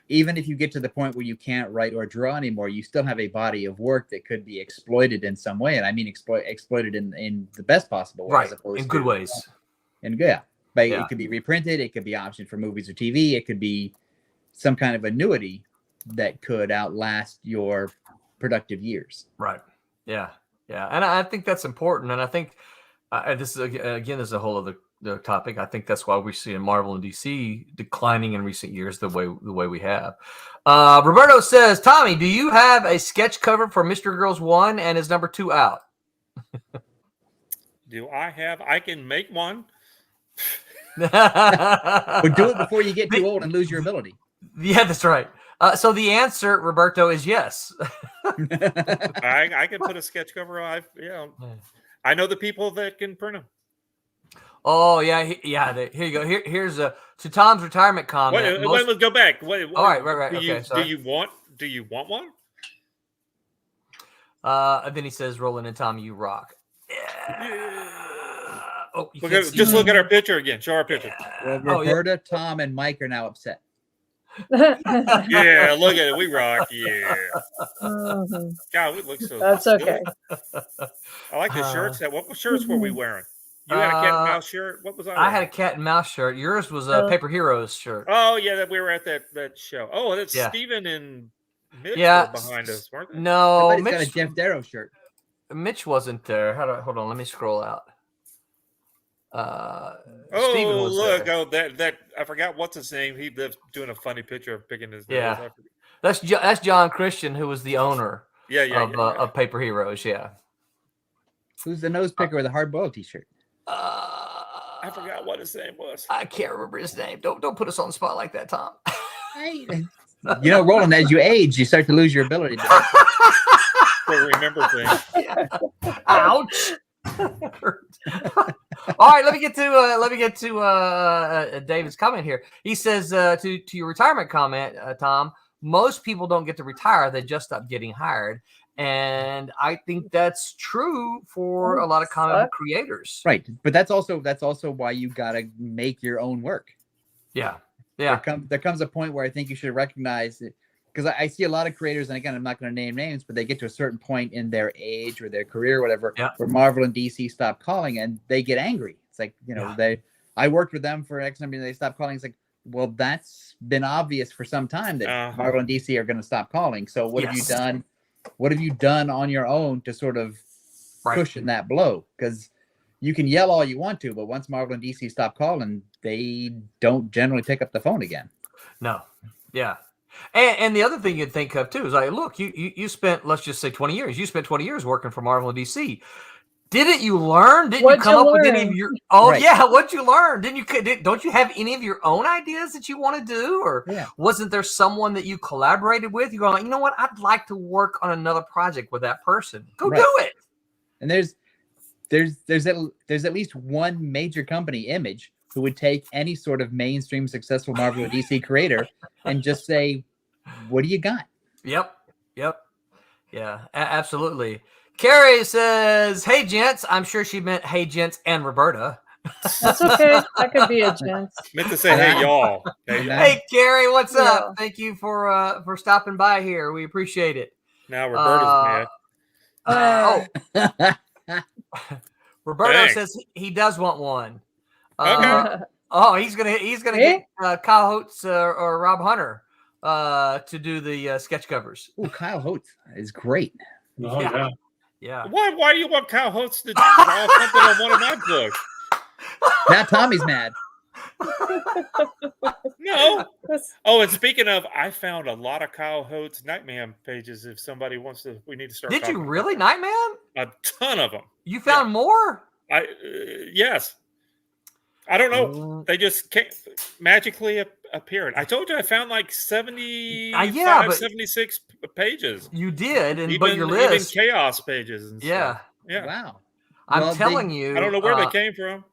[SPEAKER 3] even if you get to the point where you can't write or draw anymore, you still have a body of work that could be exploited in some way. And I mean, exploited in the best possible way,
[SPEAKER 2] right? In good ways.
[SPEAKER 3] And it could be reprinted. It could be optioned for movies or TV. It could be some kind of annuity that could outlast your productive years.
[SPEAKER 2] Right. Yeah. Yeah. And I think that's important. And I think this is a whole other topic. I think that's why we see in Marvel and DC declining in recent years the way we have. Roberto says, Tommy, do you have a sketch cover for Mystery Girls 1 and is number 2 out?
[SPEAKER 4] Do I have? I can make one.
[SPEAKER 3] But do it before you get too old and lose your ability.
[SPEAKER 2] Yeah, that's right. So the answer, Roberto, is yes.
[SPEAKER 4] I can put a sketch cover on. I know the people that can print them.
[SPEAKER 2] Oh yeah. Here you go. Here's to Tom's retirement comment.
[SPEAKER 4] Let's go back. All
[SPEAKER 2] right. Okay.
[SPEAKER 4] Do you want one?
[SPEAKER 2] And then he says, "Roland and Tommy, you rock." Yeah. Oh,
[SPEAKER 4] just look at our picture again. Show our picture.
[SPEAKER 3] Well, Roberta, Tom, and Mike are now upset.
[SPEAKER 4] Yeah, look at it. We rock. Yeah. God, we look so.
[SPEAKER 5] That's okay.
[SPEAKER 4] I like the shirts. What shirts were we wearing? You had a cat and mouse shirt. What was I wearing?
[SPEAKER 2] I had a cat and mouse shirt. Yours was a Paper Heroes shirt.
[SPEAKER 4] Oh yeah, that we were at that show. Oh, that's Steven and Mitch were behind us, weren't they?
[SPEAKER 2] No,
[SPEAKER 3] Mitch got a Jeff Darrow shirt.
[SPEAKER 2] Mitch wasn't there. Hold on, let me scroll out.
[SPEAKER 4] Steven was look! There. Oh, that I forgot what's his name. He lives doing a funny picture of picking his nose.
[SPEAKER 2] Yeah, that's John Christian, who was the owner. Of Paper Heroes. Yeah.
[SPEAKER 3] Who's the nose picker with a hard boiled T-shirt?
[SPEAKER 4] I forgot what his name was.
[SPEAKER 2] I can't remember his name. Don't put us on the spot like that, Tom.
[SPEAKER 3] You know, Roland, as you age, you start to lose your ability to
[SPEAKER 4] remember things.
[SPEAKER 2] Yeah. Ouch. All right, let me get to David's comment here. He says to your retirement comment, Tom, most people don't get to retire; they just stop getting hired, and I think that's true for a lot of comic book creators.
[SPEAKER 3] Right, but that's also why you gotta make your own work.
[SPEAKER 2] Yeah.
[SPEAKER 3] There comes a point where I think you should recognize it. because I see a lot of creators, and again, I'm not going to name names, but they get to a certain point in their age or their career or whatever, where Marvel and DC stop calling and they get angry. It's like, I worked with them for X number and they stopped calling. It's like, well, that's been obvious for some time that Marvel and DC are going to stop calling. So what have you done? What have you done on your own to sort of cushion that blow? Because you can yell all you want to, but once Marvel and DC stop calling, they don't generally pick up the phone again.
[SPEAKER 2] No. Yeah. And the other thing you'd think of too is like, look, you spent, let's just say 20 years. You spent 20 years working for Marvel and DC. Didn't you learn? Didn't you come up with any of your? Oh yeah, what'd you learn? Don't you have any of your own ideas that you want to do, or wasn't there someone that you collaborated with? You go like, you know what? I'd like to work on another project with that person. Go do it.
[SPEAKER 3] And there's at least one major company, Image, who would take any sort of mainstream successful Marvel or DC creator and just say, "What do you got?" Yep.
[SPEAKER 2] Yeah, absolutely. Carrie says, "Hey, gents." I'm sure she meant "Hey, gents" and Roberta.
[SPEAKER 5] That's okay. I could be a gents.
[SPEAKER 4] Meant to say "Hey, y'all."
[SPEAKER 2] Hey, Carrie, what's up? Thank you for stopping by here. We appreciate it.
[SPEAKER 4] Now Roberta's
[SPEAKER 2] mad. Roberto says he does want one.
[SPEAKER 4] Okay.
[SPEAKER 2] He's gonna get Kyle Holtz or Rob Hunter to do the sketch covers.
[SPEAKER 3] Oh, Kyle Holtz is great.
[SPEAKER 6] Oh,
[SPEAKER 2] yeah.
[SPEAKER 4] Why do you want Kyle Holtz to draw something on one of my books?
[SPEAKER 3] Now Tommy's mad.
[SPEAKER 4] No. Oh, and speaking of, I found a lot of Kyle Holtz Nightman pages. If somebody wants to, we need to start.
[SPEAKER 2] Did you really, Nightman?
[SPEAKER 4] A ton of them.
[SPEAKER 2] You found more?
[SPEAKER 4] Yes. I don't know. They just magically appeared. I told you I found like 76 pages.
[SPEAKER 2] You did, but your list.
[SPEAKER 4] Even chaos pages. And stuff. Yeah.
[SPEAKER 3] Wow.
[SPEAKER 2] I'm telling you.
[SPEAKER 4] I don't know where they came from.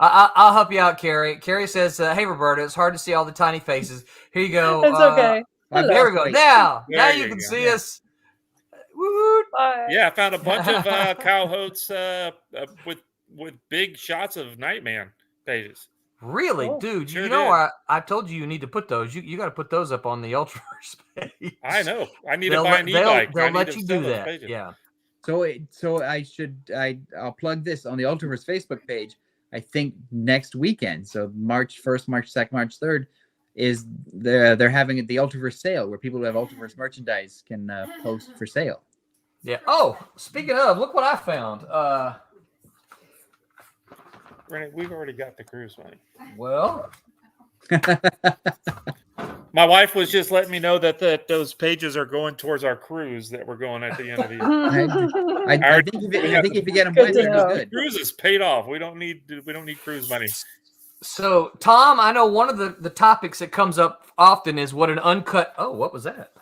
[SPEAKER 2] I'll help you out, Carrie. Carrie says, "Hey, Roberta, it's hard to see all the tiny faces. Here you go.
[SPEAKER 5] It's okay.
[SPEAKER 2] There we go. Now you can see us. Woo-hoo.
[SPEAKER 4] Yeah, I found a bunch of Kyle Holtz with big shots of Nightman pages.
[SPEAKER 2] Really, dude?
[SPEAKER 4] Sure
[SPEAKER 2] you know, I told you need to put those. You got to put those up on the Ultraverse page.
[SPEAKER 4] I know. I need to buy an e-bike.
[SPEAKER 2] They'll let you do that. Yeah.
[SPEAKER 3] So I'll plug this on the Ultraverse Facebook page. I think next weekend, so March 1st, March 2nd, March 3rd, is they're having the Ultraverse sale where people who have Ultraverse merchandise can post for sale.
[SPEAKER 2] Yeah. Oh, speaking of, look what I found.
[SPEAKER 4] Renee, we've already got the cruise money.
[SPEAKER 2] Well,
[SPEAKER 4] my wife was just letting me know that those pages are going towards our cruise that we're going at the end of the year.
[SPEAKER 3] I think if you get them Wednesday, good.
[SPEAKER 4] The cruise is paid off. We don't need cruise money.
[SPEAKER 2] So, Tom, I know one of the topics that comes up often is what an uncut. Oh, what was that?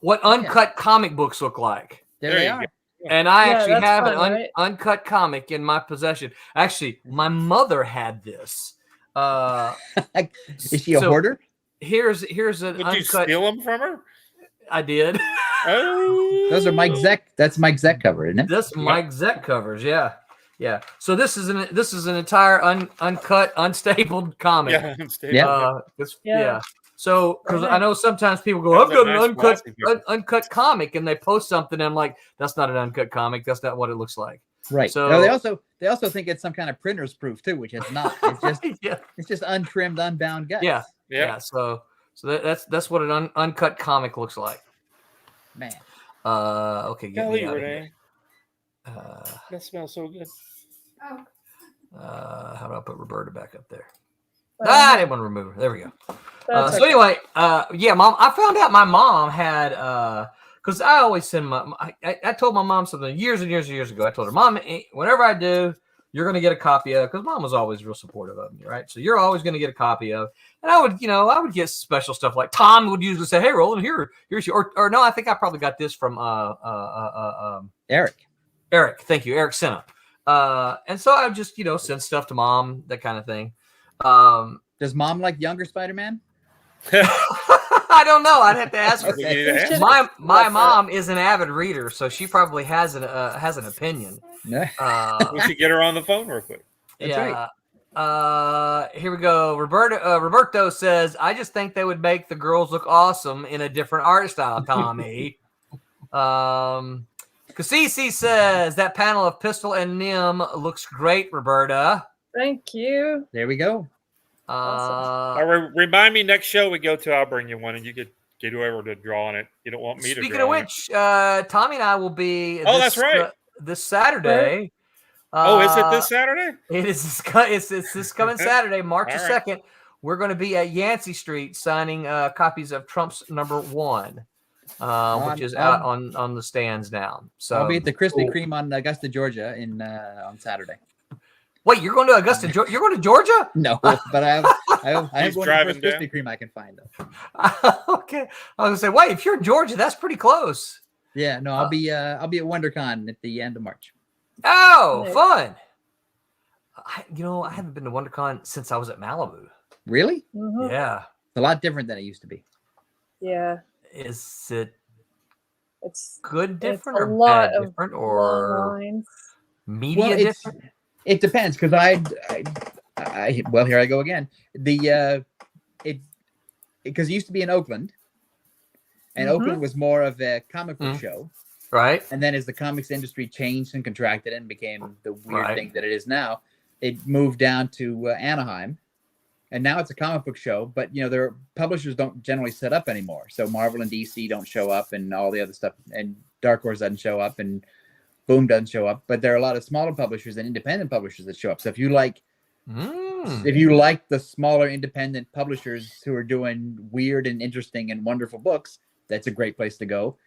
[SPEAKER 2] What uncut comic books look like.
[SPEAKER 3] There they are.
[SPEAKER 2] And I actually have an uncut comic in my possession. Actually, my mother had this.
[SPEAKER 3] Is she a hoarder?
[SPEAKER 2] Here's an
[SPEAKER 4] Did
[SPEAKER 2] uncut.
[SPEAKER 4] you steal them from her?
[SPEAKER 2] I did.
[SPEAKER 4] Oh.
[SPEAKER 3] Those are Mike Zeck. That's Mike Zeck cover, isn't it?
[SPEAKER 2] This Mike Zeck covers, yeah. So this is an entire uncut, unstapled comic.
[SPEAKER 4] Yeah, unstable.
[SPEAKER 2] So, because I know sometimes people go, "I've got an uncut comic," and they post something, and I'm like, "That's not an uncut comic. That's not what it looks like."
[SPEAKER 3] Right.
[SPEAKER 2] So
[SPEAKER 3] no, they also think it's some kind of printer's proof too, which is not. It's just it's just untrimmed, unbound guts.
[SPEAKER 2] Yeah. So that's what an uncut comic looks like.
[SPEAKER 3] Man.
[SPEAKER 2] Okay. Get me out of here.
[SPEAKER 4] That smells so good.
[SPEAKER 2] How do I put Roberta back up there? I didn't want to remove her. There we go. So anyway, Mom, I found out my mom had, because I always send I told my mom something years and years and years ago. I told her, Mom, whenever I do, you're going to get a copy of, because Mom was always real supportive of me, right? So you're always going to get a copy of, and I would get special stuff like Tom would usually say, "Hey, Roland, here's your," or no, I think I probably got this from
[SPEAKER 3] Eric.
[SPEAKER 2] Eric, thank you, Eric Senna. And so I would just send stuff to Mom, that kind of thing.
[SPEAKER 3] Does Mom like younger Spider-Man?
[SPEAKER 2] I don't know. I'd have to ask her.
[SPEAKER 3] Okay.
[SPEAKER 2] My mom is an avid reader, so she probably has an opinion.
[SPEAKER 4] We should get her on the phone real quick.
[SPEAKER 3] That's right.
[SPEAKER 2] Here we go. Roberto says, I just think they would make the girls look awesome in a different art style, Tommy. Cassisi says, that panel of Pistol and Nim looks great, Roberta.
[SPEAKER 5] Thank you.
[SPEAKER 3] There we go.
[SPEAKER 4] Remind me next show we go to, I'll bring you one and you could get whoever to draw on it. You don't want me to draw.
[SPEAKER 2] Speaking of which, Tommy and I will be
[SPEAKER 4] that's right.
[SPEAKER 2] This Saturday.
[SPEAKER 4] Is it this Saturday?
[SPEAKER 2] It is. It's this coming Saturday, March 2nd. We're going to be at Yancey Street signing copies of Trump's #1, which is out on the stands now. So
[SPEAKER 3] I'll be at the Krispy Kreme on Augusta, Georgia, on Saturday.
[SPEAKER 2] Wait, you're going to Augusta? You're going to Georgia?
[SPEAKER 3] No, but I have one of the first
[SPEAKER 4] down.
[SPEAKER 3] Krispy Kreme I can find.
[SPEAKER 2] Okay, I was going to say, wait, if you're in Georgia, that's pretty close.
[SPEAKER 3] Yeah, no, I'll be at WonderCon at the end of March.
[SPEAKER 2] Oh, fun! I haven't been to WonderCon since I was at Malibu.
[SPEAKER 3] Really?
[SPEAKER 5] Mhm.
[SPEAKER 2] Yeah.
[SPEAKER 3] It's a lot different than it used to be.
[SPEAKER 5] Yeah.
[SPEAKER 2] Is it
[SPEAKER 5] It's
[SPEAKER 2] good different
[SPEAKER 5] a
[SPEAKER 2] or
[SPEAKER 5] lot
[SPEAKER 2] bad
[SPEAKER 5] of
[SPEAKER 2] different
[SPEAKER 5] long
[SPEAKER 2] or
[SPEAKER 5] lines.
[SPEAKER 2] media different?
[SPEAKER 3] It depends because well, here I go again. Because it used to be in Oakland, and Oakland was more of a comic book show,
[SPEAKER 2] Right.
[SPEAKER 3] and then as the comics industry changed and contracted and became the weird
[SPEAKER 2] Right.
[SPEAKER 3] thing that it is now, it moved down to Anaheim, and now it's a comic book show. But their publishers don't generally set up anymore, so Marvel and DC don't show up, and all the other stuff, and Dark Horse doesn't show up, and Boom doesn't show up. But there are a lot of smaller publishers and independent publishers that show up. So if you like the smaller independent publishers who are doing weird and interesting and wonderful books, that's a great place to go.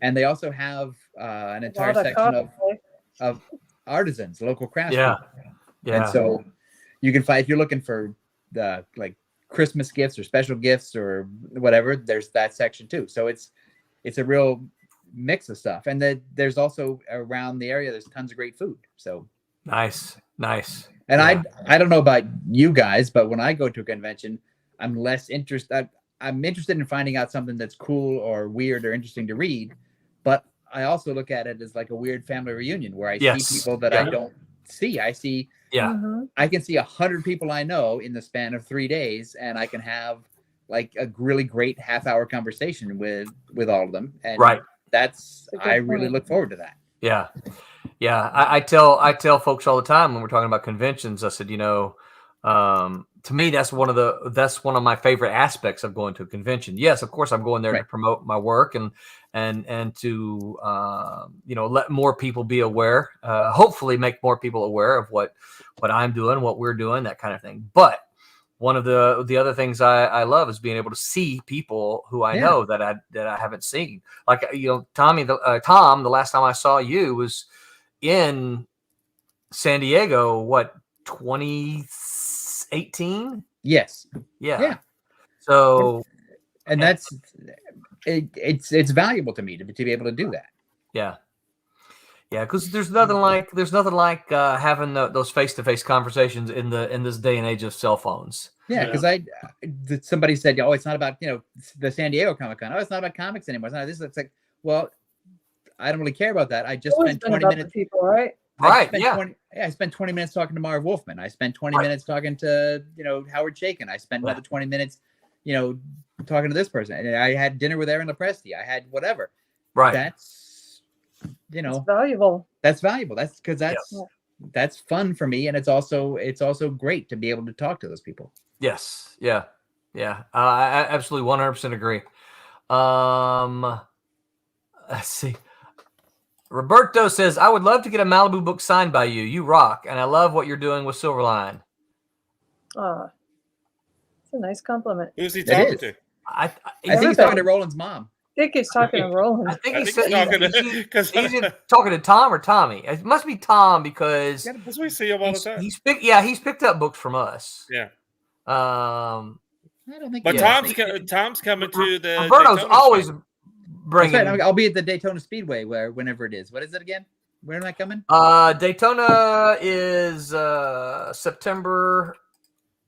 [SPEAKER 3] And they also have an entire section of artisans, local craftspeople.
[SPEAKER 2] Yeah.
[SPEAKER 3] And so you can find, if you're looking for the Christmas gifts or special gifts or whatever, there's that section too. So it's a real mix of stuff. And there's also around the area, there's tons of great food. So
[SPEAKER 2] Nice.
[SPEAKER 3] and I don't know about you guys, but when I go to a convention, I'm less interested. I'm interested in finding out something that's cool or weird or interesting to read. But I also look at it as like a weird family reunion where I see people that I don't see. I see, I can see 100 people I know in the span of 3 days, and I can have like a really great half-hour conversation with all of them. And I really look forward to that.
[SPEAKER 2] Yeah. I tell folks all the time when we're talking about conventions, I said, to me, that's one of my favorite aspects of going to a convention. Yes, of course, I'm going there to promote my work and to let more people be aware. Hopefully, make more people aware of what I'm doing, what we're doing, that kind of thing. But one of the other things I love is being able to see people who I know that I haven't seen. Like Tommy, Tom, the last time I saw you was in San Diego. What, 2018?
[SPEAKER 3] Yes.
[SPEAKER 2] Yeah. So,
[SPEAKER 3] and that's it's valuable to me to be able to do that.
[SPEAKER 2] Yeah, because there's nothing like having those face-to-face conversations in this day and age of cell phones.
[SPEAKER 3] Yeah, because somebody said, "Oh, it's not about the San Diego Comic Con. Oh, it's not about comics anymore. It's not this." It's like, well, I don't really care about that. I just spent 20 minutes.
[SPEAKER 5] People, right?
[SPEAKER 3] I spent 20 minutes talking to Marv Wolfman. I spent 20 minutes talking to Howard Chaykin. I spent another 20 minutes talking to this person. And I had dinner with Aaron Lepresti. I had whatever.
[SPEAKER 2] Right.
[SPEAKER 3] That's
[SPEAKER 5] it's valuable.
[SPEAKER 3] That's valuable. That's because that's fun for me, and it's also great to be able to talk to those people.
[SPEAKER 2] Yes. Yeah. I absolutely 100% agree. Let's see. Roberto says, I would love to get a Malibu book signed by you. You rock. And I love what you're doing with Silverline.
[SPEAKER 5] It's a nice compliment.
[SPEAKER 4] Who's he talking to?
[SPEAKER 3] I think he's talking to Roland's mom.
[SPEAKER 5] I think he's talking to Roland.
[SPEAKER 2] I think he's talking to Tom or Tommy. It must be Tom because
[SPEAKER 4] we see him all the time.
[SPEAKER 2] He's picked up books from us.
[SPEAKER 4] Yeah.
[SPEAKER 3] I don't think.
[SPEAKER 4] But Tom's coming to the.
[SPEAKER 2] Roberto's always bringing.
[SPEAKER 3] I'll be at the Daytona Speedway whenever it is. What is it again? Where am I coming?
[SPEAKER 2] Daytona is September.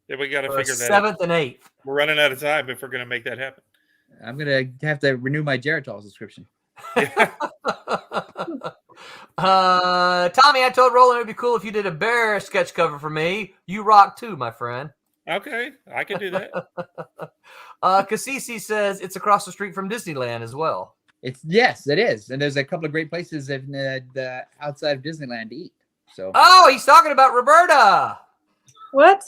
[SPEAKER 4] Yeah, we got to figure that
[SPEAKER 2] 7th and 8th.
[SPEAKER 4] We're running out of time if we're going to make that happen.
[SPEAKER 3] I'm going to have to renew my Geritol subscription.
[SPEAKER 2] Tommy, I told Roland it'd be cool if you did a bear sketch cover for me. You rock too, my friend.
[SPEAKER 4] Okay, I can do that.
[SPEAKER 2] Cassisi says it's across the street from Disneyland as well.
[SPEAKER 3] Yes, it is, and there's a couple of great places in the outside of Disneyland to eat. So.
[SPEAKER 2] Oh, he's talking about Roberta.
[SPEAKER 5] What?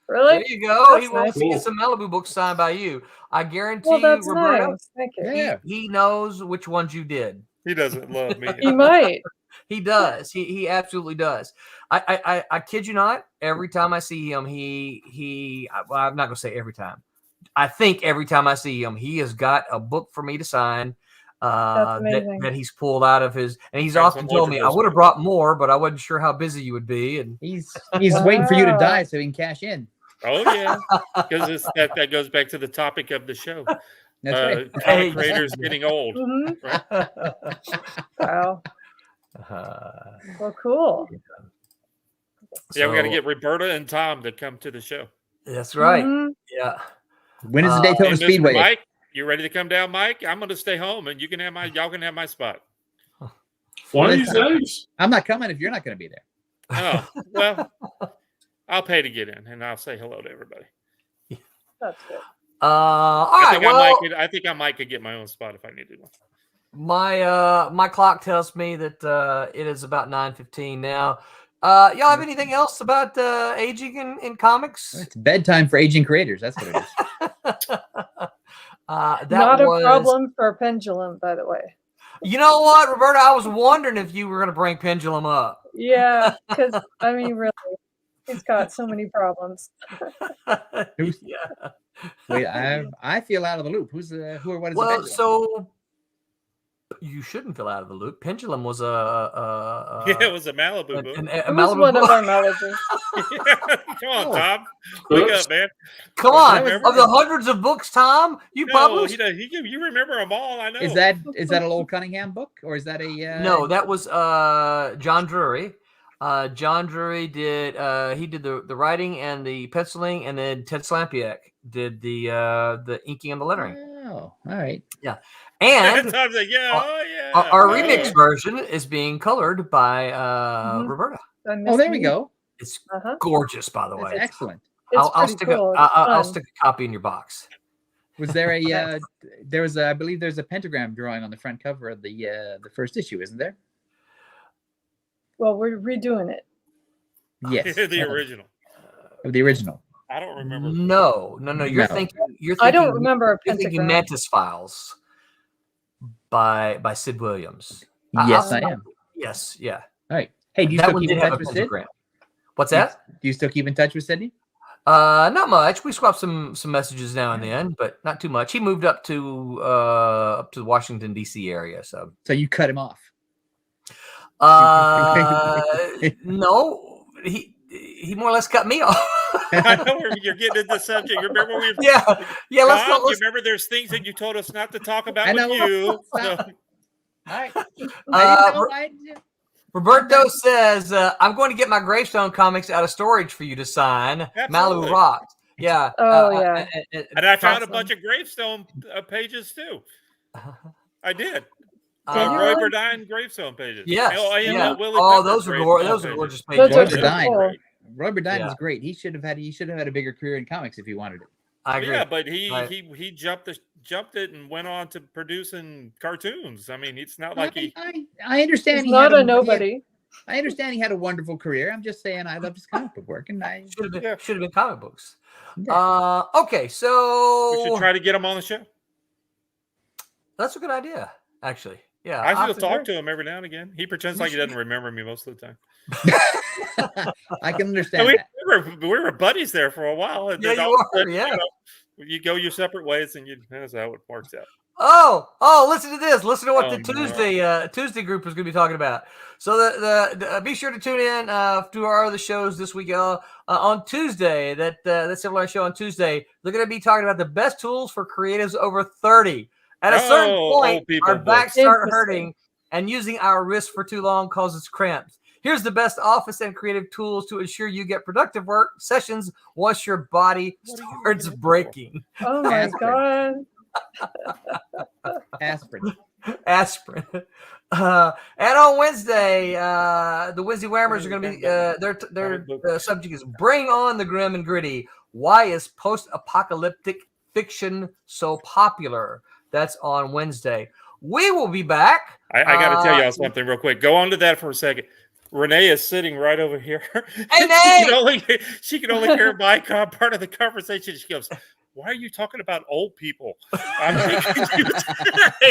[SPEAKER 5] Really?
[SPEAKER 2] There you go.
[SPEAKER 5] That's
[SPEAKER 2] He wants to
[SPEAKER 6] nice.
[SPEAKER 2] get some Malibu books signed by you. I guarantee
[SPEAKER 5] Well, that's
[SPEAKER 2] you, Roberta,
[SPEAKER 5] nice. Thank you.
[SPEAKER 3] Yeah.
[SPEAKER 2] he knows which ones you did.
[SPEAKER 4] He doesn't love me.
[SPEAKER 5] He might.
[SPEAKER 2] He does. He absolutely does. I kid you not. Every time I see him, well, I'm not gonna say every time. I think every time I see him, he has got a book for me to sign. That he's pulled out of his, and he's often told me I would have brought more, but I wasn't sure how busy you would be. And
[SPEAKER 3] He's waiting for you to die so he can cash in.
[SPEAKER 4] Oh yeah, because that goes back to the topic of the show.
[SPEAKER 3] That's right.
[SPEAKER 4] Comic creators getting old.
[SPEAKER 5] Mhm.
[SPEAKER 4] Right?
[SPEAKER 5] Wow. Well, cool.
[SPEAKER 4] Yeah, we got to
[SPEAKER 2] So,
[SPEAKER 4] get Roberta and Tom to come to the show.
[SPEAKER 2] That's right.
[SPEAKER 5] Mhm.
[SPEAKER 2] Yeah.
[SPEAKER 3] When is the Daytona
[SPEAKER 4] And Mr.
[SPEAKER 3] Speedway?
[SPEAKER 4] Mike, you ready to come down, Mike? I'm going to stay home, and y'all can have my spot.
[SPEAKER 6] One of these days.
[SPEAKER 3] I'm not coming if you're not going to be there.
[SPEAKER 4] Oh well, I'll pay to get in, and I'll say hello to everybody.
[SPEAKER 5] That's good.
[SPEAKER 2] All right. Well,
[SPEAKER 4] I think I might could get my own spot if I needed one.
[SPEAKER 2] my clock tells me that it is about 9:15 now. Y'all have anything else about aging in comics?
[SPEAKER 3] It's bedtime for aging creators. That's what it is.
[SPEAKER 5] Not a problem for Pendulum, by the way.
[SPEAKER 2] You know what, Roberta? I was wondering if you were going to bring Pendulum up.
[SPEAKER 5] Yeah, because I mean, really, he's got so many problems.
[SPEAKER 2] Yeah.
[SPEAKER 3] Wait, I feel out of the loop. Who or what is the
[SPEAKER 2] Well,
[SPEAKER 3] Pendulum?
[SPEAKER 2] so you shouldn't feel out of the loop. Pendulum was
[SPEAKER 4] Yeah, it was a Malibu book.
[SPEAKER 2] a
[SPEAKER 5] It was
[SPEAKER 2] Malibu
[SPEAKER 5] one
[SPEAKER 2] book.
[SPEAKER 5] of our Malibu.
[SPEAKER 4] Come on, Tom. Wake up, man.
[SPEAKER 2] Come on,
[SPEAKER 4] Remember?
[SPEAKER 2] of the hundreds of books, Tom, you
[SPEAKER 4] No,
[SPEAKER 2] published.
[SPEAKER 4] you remember them all. I know.
[SPEAKER 3] Is that a Lowell Cunningham book or is that a?
[SPEAKER 2] No, that was John Drury. John Drury did he did the writing and the penciling, and then Ted Slampiak did the inking and the lettering.
[SPEAKER 3] Oh, all right.
[SPEAKER 2] Yeah, and
[SPEAKER 4] Tom's like, yeah,
[SPEAKER 2] our remix version is being colored by Roberta.
[SPEAKER 3] Oh, there we go.
[SPEAKER 2] It's
[SPEAKER 5] Uh-huh.
[SPEAKER 2] gorgeous, by the way.
[SPEAKER 3] That's excellent.
[SPEAKER 5] It's
[SPEAKER 2] I'll
[SPEAKER 5] pretty
[SPEAKER 2] stick
[SPEAKER 5] cool.
[SPEAKER 2] I'll
[SPEAKER 5] It's fun.
[SPEAKER 2] stick a copy in your box.
[SPEAKER 3] Was there a? There was I believe there's a pentagram drawing on the front cover of the first issue, isn't there?
[SPEAKER 5] Well, we're redoing it.
[SPEAKER 3] Yes.
[SPEAKER 4] the original.
[SPEAKER 3] Of the original.
[SPEAKER 4] I don't remember.
[SPEAKER 2] No. You're
[SPEAKER 3] No.
[SPEAKER 2] thinking.
[SPEAKER 5] I don't remember a
[SPEAKER 2] You're thinking
[SPEAKER 5] pentagram.
[SPEAKER 2] Mantis Files by Sid Williams.
[SPEAKER 3] Yes, I am.
[SPEAKER 2] Yes, yeah.
[SPEAKER 3] All right. Hey, do you
[SPEAKER 2] That
[SPEAKER 3] still
[SPEAKER 2] one
[SPEAKER 3] keep
[SPEAKER 2] did
[SPEAKER 3] in
[SPEAKER 2] have
[SPEAKER 3] touch
[SPEAKER 2] a
[SPEAKER 3] with Sid?
[SPEAKER 2] pentagram. What's that?
[SPEAKER 3] Do you still keep in touch with Sydney?
[SPEAKER 2] Not much. We swap some messages now and then, but not too much. He moved up to the Washington D.C. area, so
[SPEAKER 3] So you cut him off.
[SPEAKER 2] no, he more or less cut me off.
[SPEAKER 4] I know where you're getting into the subject. Remember we?
[SPEAKER 2] yeah. Let's
[SPEAKER 4] Tom,
[SPEAKER 2] go.
[SPEAKER 4] you remember there's things that you told us not to talk about
[SPEAKER 3] I
[SPEAKER 4] with
[SPEAKER 3] know.
[SPEAKER 4] you.
[SPEAKER 3] Stop.
[SPEAKER 4] So,
[SPEAKER 3] All right. I didn't know.
[SPEAKER 2] Roberto says, "I'm going to get my Gravestone comics out of storage for you to sign."
[SPEAKER 4] Absolutely.
[SPEAKER 2] Malu rocked. Yeah.
[SPEAKER 5] Oh, yeah.
[SPEAKER 4] and I found a
[SPEAKER 5] awesome.
[SPEAKER 4] bunch of gravestone pages too. I did.
[SPEAKER 5] Did you
[SPEAKER 4] Roy
[SPEAKER 5] really?
[SPEAKER 4] Burdine gravestone pages.
[SPEAKER 2] Yes.
[SPEAKER 4] Yeah. Willie
[SPEAKER 2] Oh,
[SPEAKER 4] Pepper
[SPEAKER 2] those are
[SPEAKER 4] gravestone
[SPEAKER 2] those are
[SPEAKER 4] pages.
[SPEAKER 2] gorgeous
[SPEAKER 5] Those
[SPEAKER 2] pages.
[SPEAKER 5] are
[SPEAKER 3] Roy
[SPEAKER 5] so
[SPEAKER 3] Burdine.
[SPEAKER 5] cool.
[SPEAKER 3] Robert Dine
[SPEAKER 2] Yeah.
[SPEAKER 3] was great. He should have had a bigger career in comics if he wanted it.
[SPEAKER 2] I agree.
[SPEAKER 4] Yeah, but he
[SPEAKER 2] Right.
[SPEAKER 4] he jumped it and went on to producing cartoons. I mean, it's not like he.
[SPEAKER 3] I understand.
[SPEAKER 5] He's
[SPEAKER 3] he
[SPEAKER 5] not
[SPEAKER 3] had
[SPEAKER 5] a nobody.
[SPEAKER 3] I understand he had a wonderful career. I'm just saying I love his comic book work, and I
[SPEAKER 2] Should have
[SPEAKER 4] Yeah.
[SPEAKER 2] been comic books.
[SPEAKER 3] Yeah.
[SPEAKER 2] Okay, so
[SPEAKER 4] We should try to get him on the show.
[SPEAKER 2] that's a good idea, actually. Yeah,
[SPEAKER 4] I
[SPEAKER 2] I'll
[SPEAKER 4] still
[SPEAKER 2] have to
[SPEAKER 4] talk
[SPEAKER 2] do-
[SPEAKER 4] to him every now and again. He pretends like he doesn't remember me most of the time.
[SPEAKER 3] I can
[SPEAKER 4] And
[SPEAKER 3] understand that.
[SPEAKER 4] we were buddies there for a while. And
[SPEAKER 2] Yeah,
[SPEAKER 4] then
[SPEAKER 2] you
[SPEAKER 4] all of a
[SPEAKER 2] were,
[SPEAKER 4] sudden,
[SPEAKER 2] yeah.
[SPEAKER 4] You go your separate ways, and that's how it works out.
[SPEAKER 2] Oh! Listen to this. Listen to what
[SPEAKER 4] Oh,
[SPEAKER 2] the Tuesday group is going to be talking about. So the be sure to tune in to our other shows this week on Tuesday. That Silverline show on Tuesday. They're going to be talking about the best tools for creatives over 30. At a certain point,
[SPEAKER 4] old people
[SPEAKER 2] our backs start
[SPEAKER 5] Interesting.
[SPEAKER 2] hurting, and using our wrists for too long causes cramps. Here's the best office and creative tools to ensure you get productive work sessions once your body
[SPEAKER 4] What are you
[SPEAKER 2] starts
[SPEAKER 4] looking at?
[SPEAKER 2] breaking.
[SPEAKER 5] Oh my
[SPEAKER 3] Aspirin.
[SPEAKER 5] god.
[SPEAKER 3] Aspirin.
[SPEAKER 2] Aspirin. And on Wednesday, the Wednesday Whammers are going to be their subject is Bring On the Grim and Gritty. Why is post-apocalyptic fiction so popular? That's on Wednesday. We will be back.
[SPEAKER 4] I got to tell y'all something real quick. Go on to that for a second. Renee is sitting right over here.
[SPEAKER 2] Hey,
[SPEAKER 4] she can only hear my part of the conversation. She goes, "Why are you talking about old people?" I'm thinking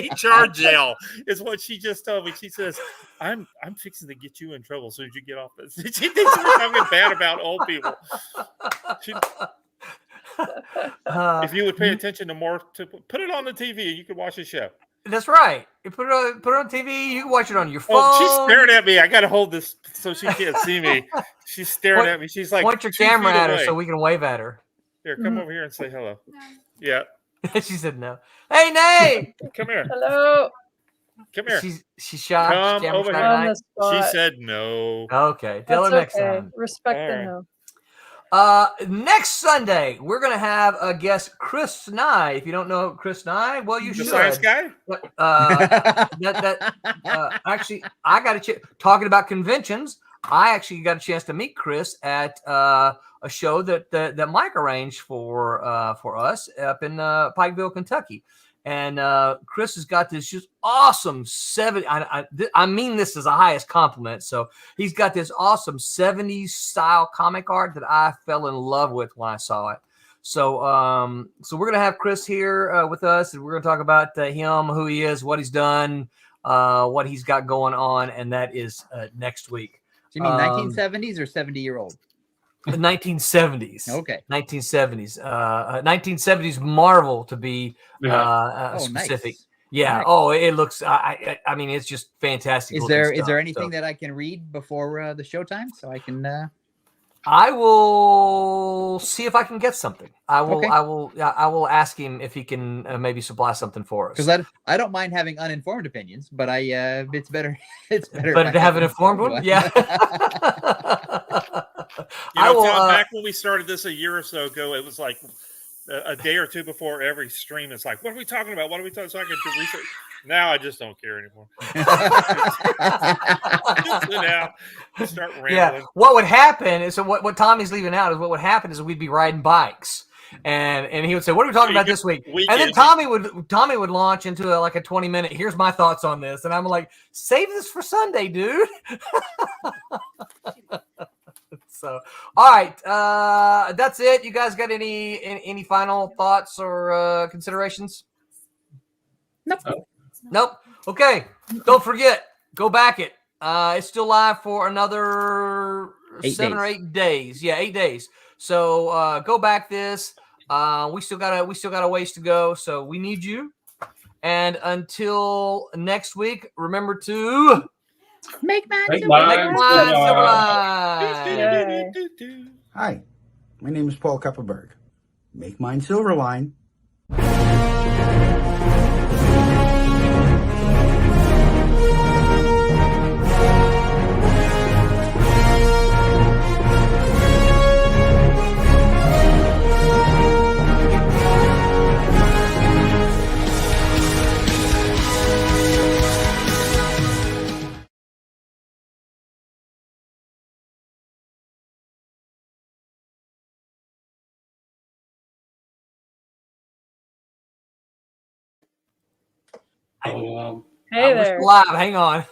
[SPEAKER 4] HR jail is what she just told me. She says, "I'm fixing to get you in trouble as soon as you get off this." She thinks we're talking bad about old people. If you would pay attention to more, put it on the TV, you could watch the show.
[SPEAKER 2] That's right. You put it on TV. You can watch it on your phone.
[SPEAKER 4] Oh, she's staring at me. I got to hold this so she can't see me. She's staring at me. She's like,
[SPEAKER 2] point your camera at her so we can wave at her.
[SPEAKER 4] Here, come over here and say hello. No. Yeah.
[SPEAKER 2] She said no. Hey, Nay.
[SPEAKER 4] Come here.
[SPEAKER 5] Hello.
[SPEAKER 4] Come here.
[SPEAKER 2] She's shy.
[SPEAKER 4] Come over here. She said no.
[SPEAKER 2] Okay. Tell her next time.
[SPEAKER 5] Respect the no.
[SPEAKER 2] Next Sunday, we're going to have a guest, Chris Nye. If you don't know Chris Nye, well, you should.
[SPEAKER 4] The science guy?
[SPEAKER 2] Actually, I got a talking about conventions. I actually got a chance to meet Chris at a show that Mike arranged for us up in Pikeville, Kentucky. And Chris has got this just awesome 70. I mean this is the highest compliment. So he's got this awesome 70s style comic art that I fell in love with when I saw it. So we're gonna have Chris here with us, and we're gonna talk about him, who he is, what he's done, what he's got going on, and that is next week.
[SPEAKER 3] Do you mean 1970s or 70-year-old?
[SPEAKER 2] The 1970s.
[SPEAKER 3] Okay.
[SPEAKER 2] 1970s. 1970s Marvel to be specific.
[SPEAKER 3] Nice.
[SPEAKER 2] Yeah.
[SPEAKER 3] Nice.
[SPEAKER 2] Oh, it looks. I mean, it's just fantastic.
[SPEAKER 3] Is there anything that I can read before the showtime so I can?
[SPEAKER 2] I will see if I can get something. I will.
[SPEAKER 3] Okay.
[SPEAKER 2] I will ask him if he can maybe supply something for us.
[SPEAKER 3] Because I don't mind having uninformed opinions, but it's better. It's better.
[SPEAKER 2] Better to have an informed one. Yeah.
[SPEAKER 4] Tom, back when we started this a year or so ago, it was like a day or two before every stream. It's like, what are we talking about? What are we talking? So I can do research. Now I just don't care anymore. Now start rambling.
[SPEAKER 2] Yeah. What would happen is, so what Tommy's leaving out is what would happen is we'd be riding bikes. And he would say, "What are we talking about this week?" And then Tommy would launch into like a 20-minute. Here's my thoughts on this, and I'm like, "Save this for Sunday, dude." So, all right, that's it. You guys got any final thoughts or considerations? Nope. Okay. Don't forget. Go back it. It's still live for another 7 or 8 days. Yeah, 8 days. So go back this. We still got a ways to go. So we need you. And until next week, remember to
[SPEAKER 3] make mine
[SPEAKER 2] Silverline.
[SPEAKER 7] Hi, my name is Paul Kupperberg. Make mine Silverline.
[SPEAKER 5] Hey there.
[SPEAKER 2] Live. Hang on.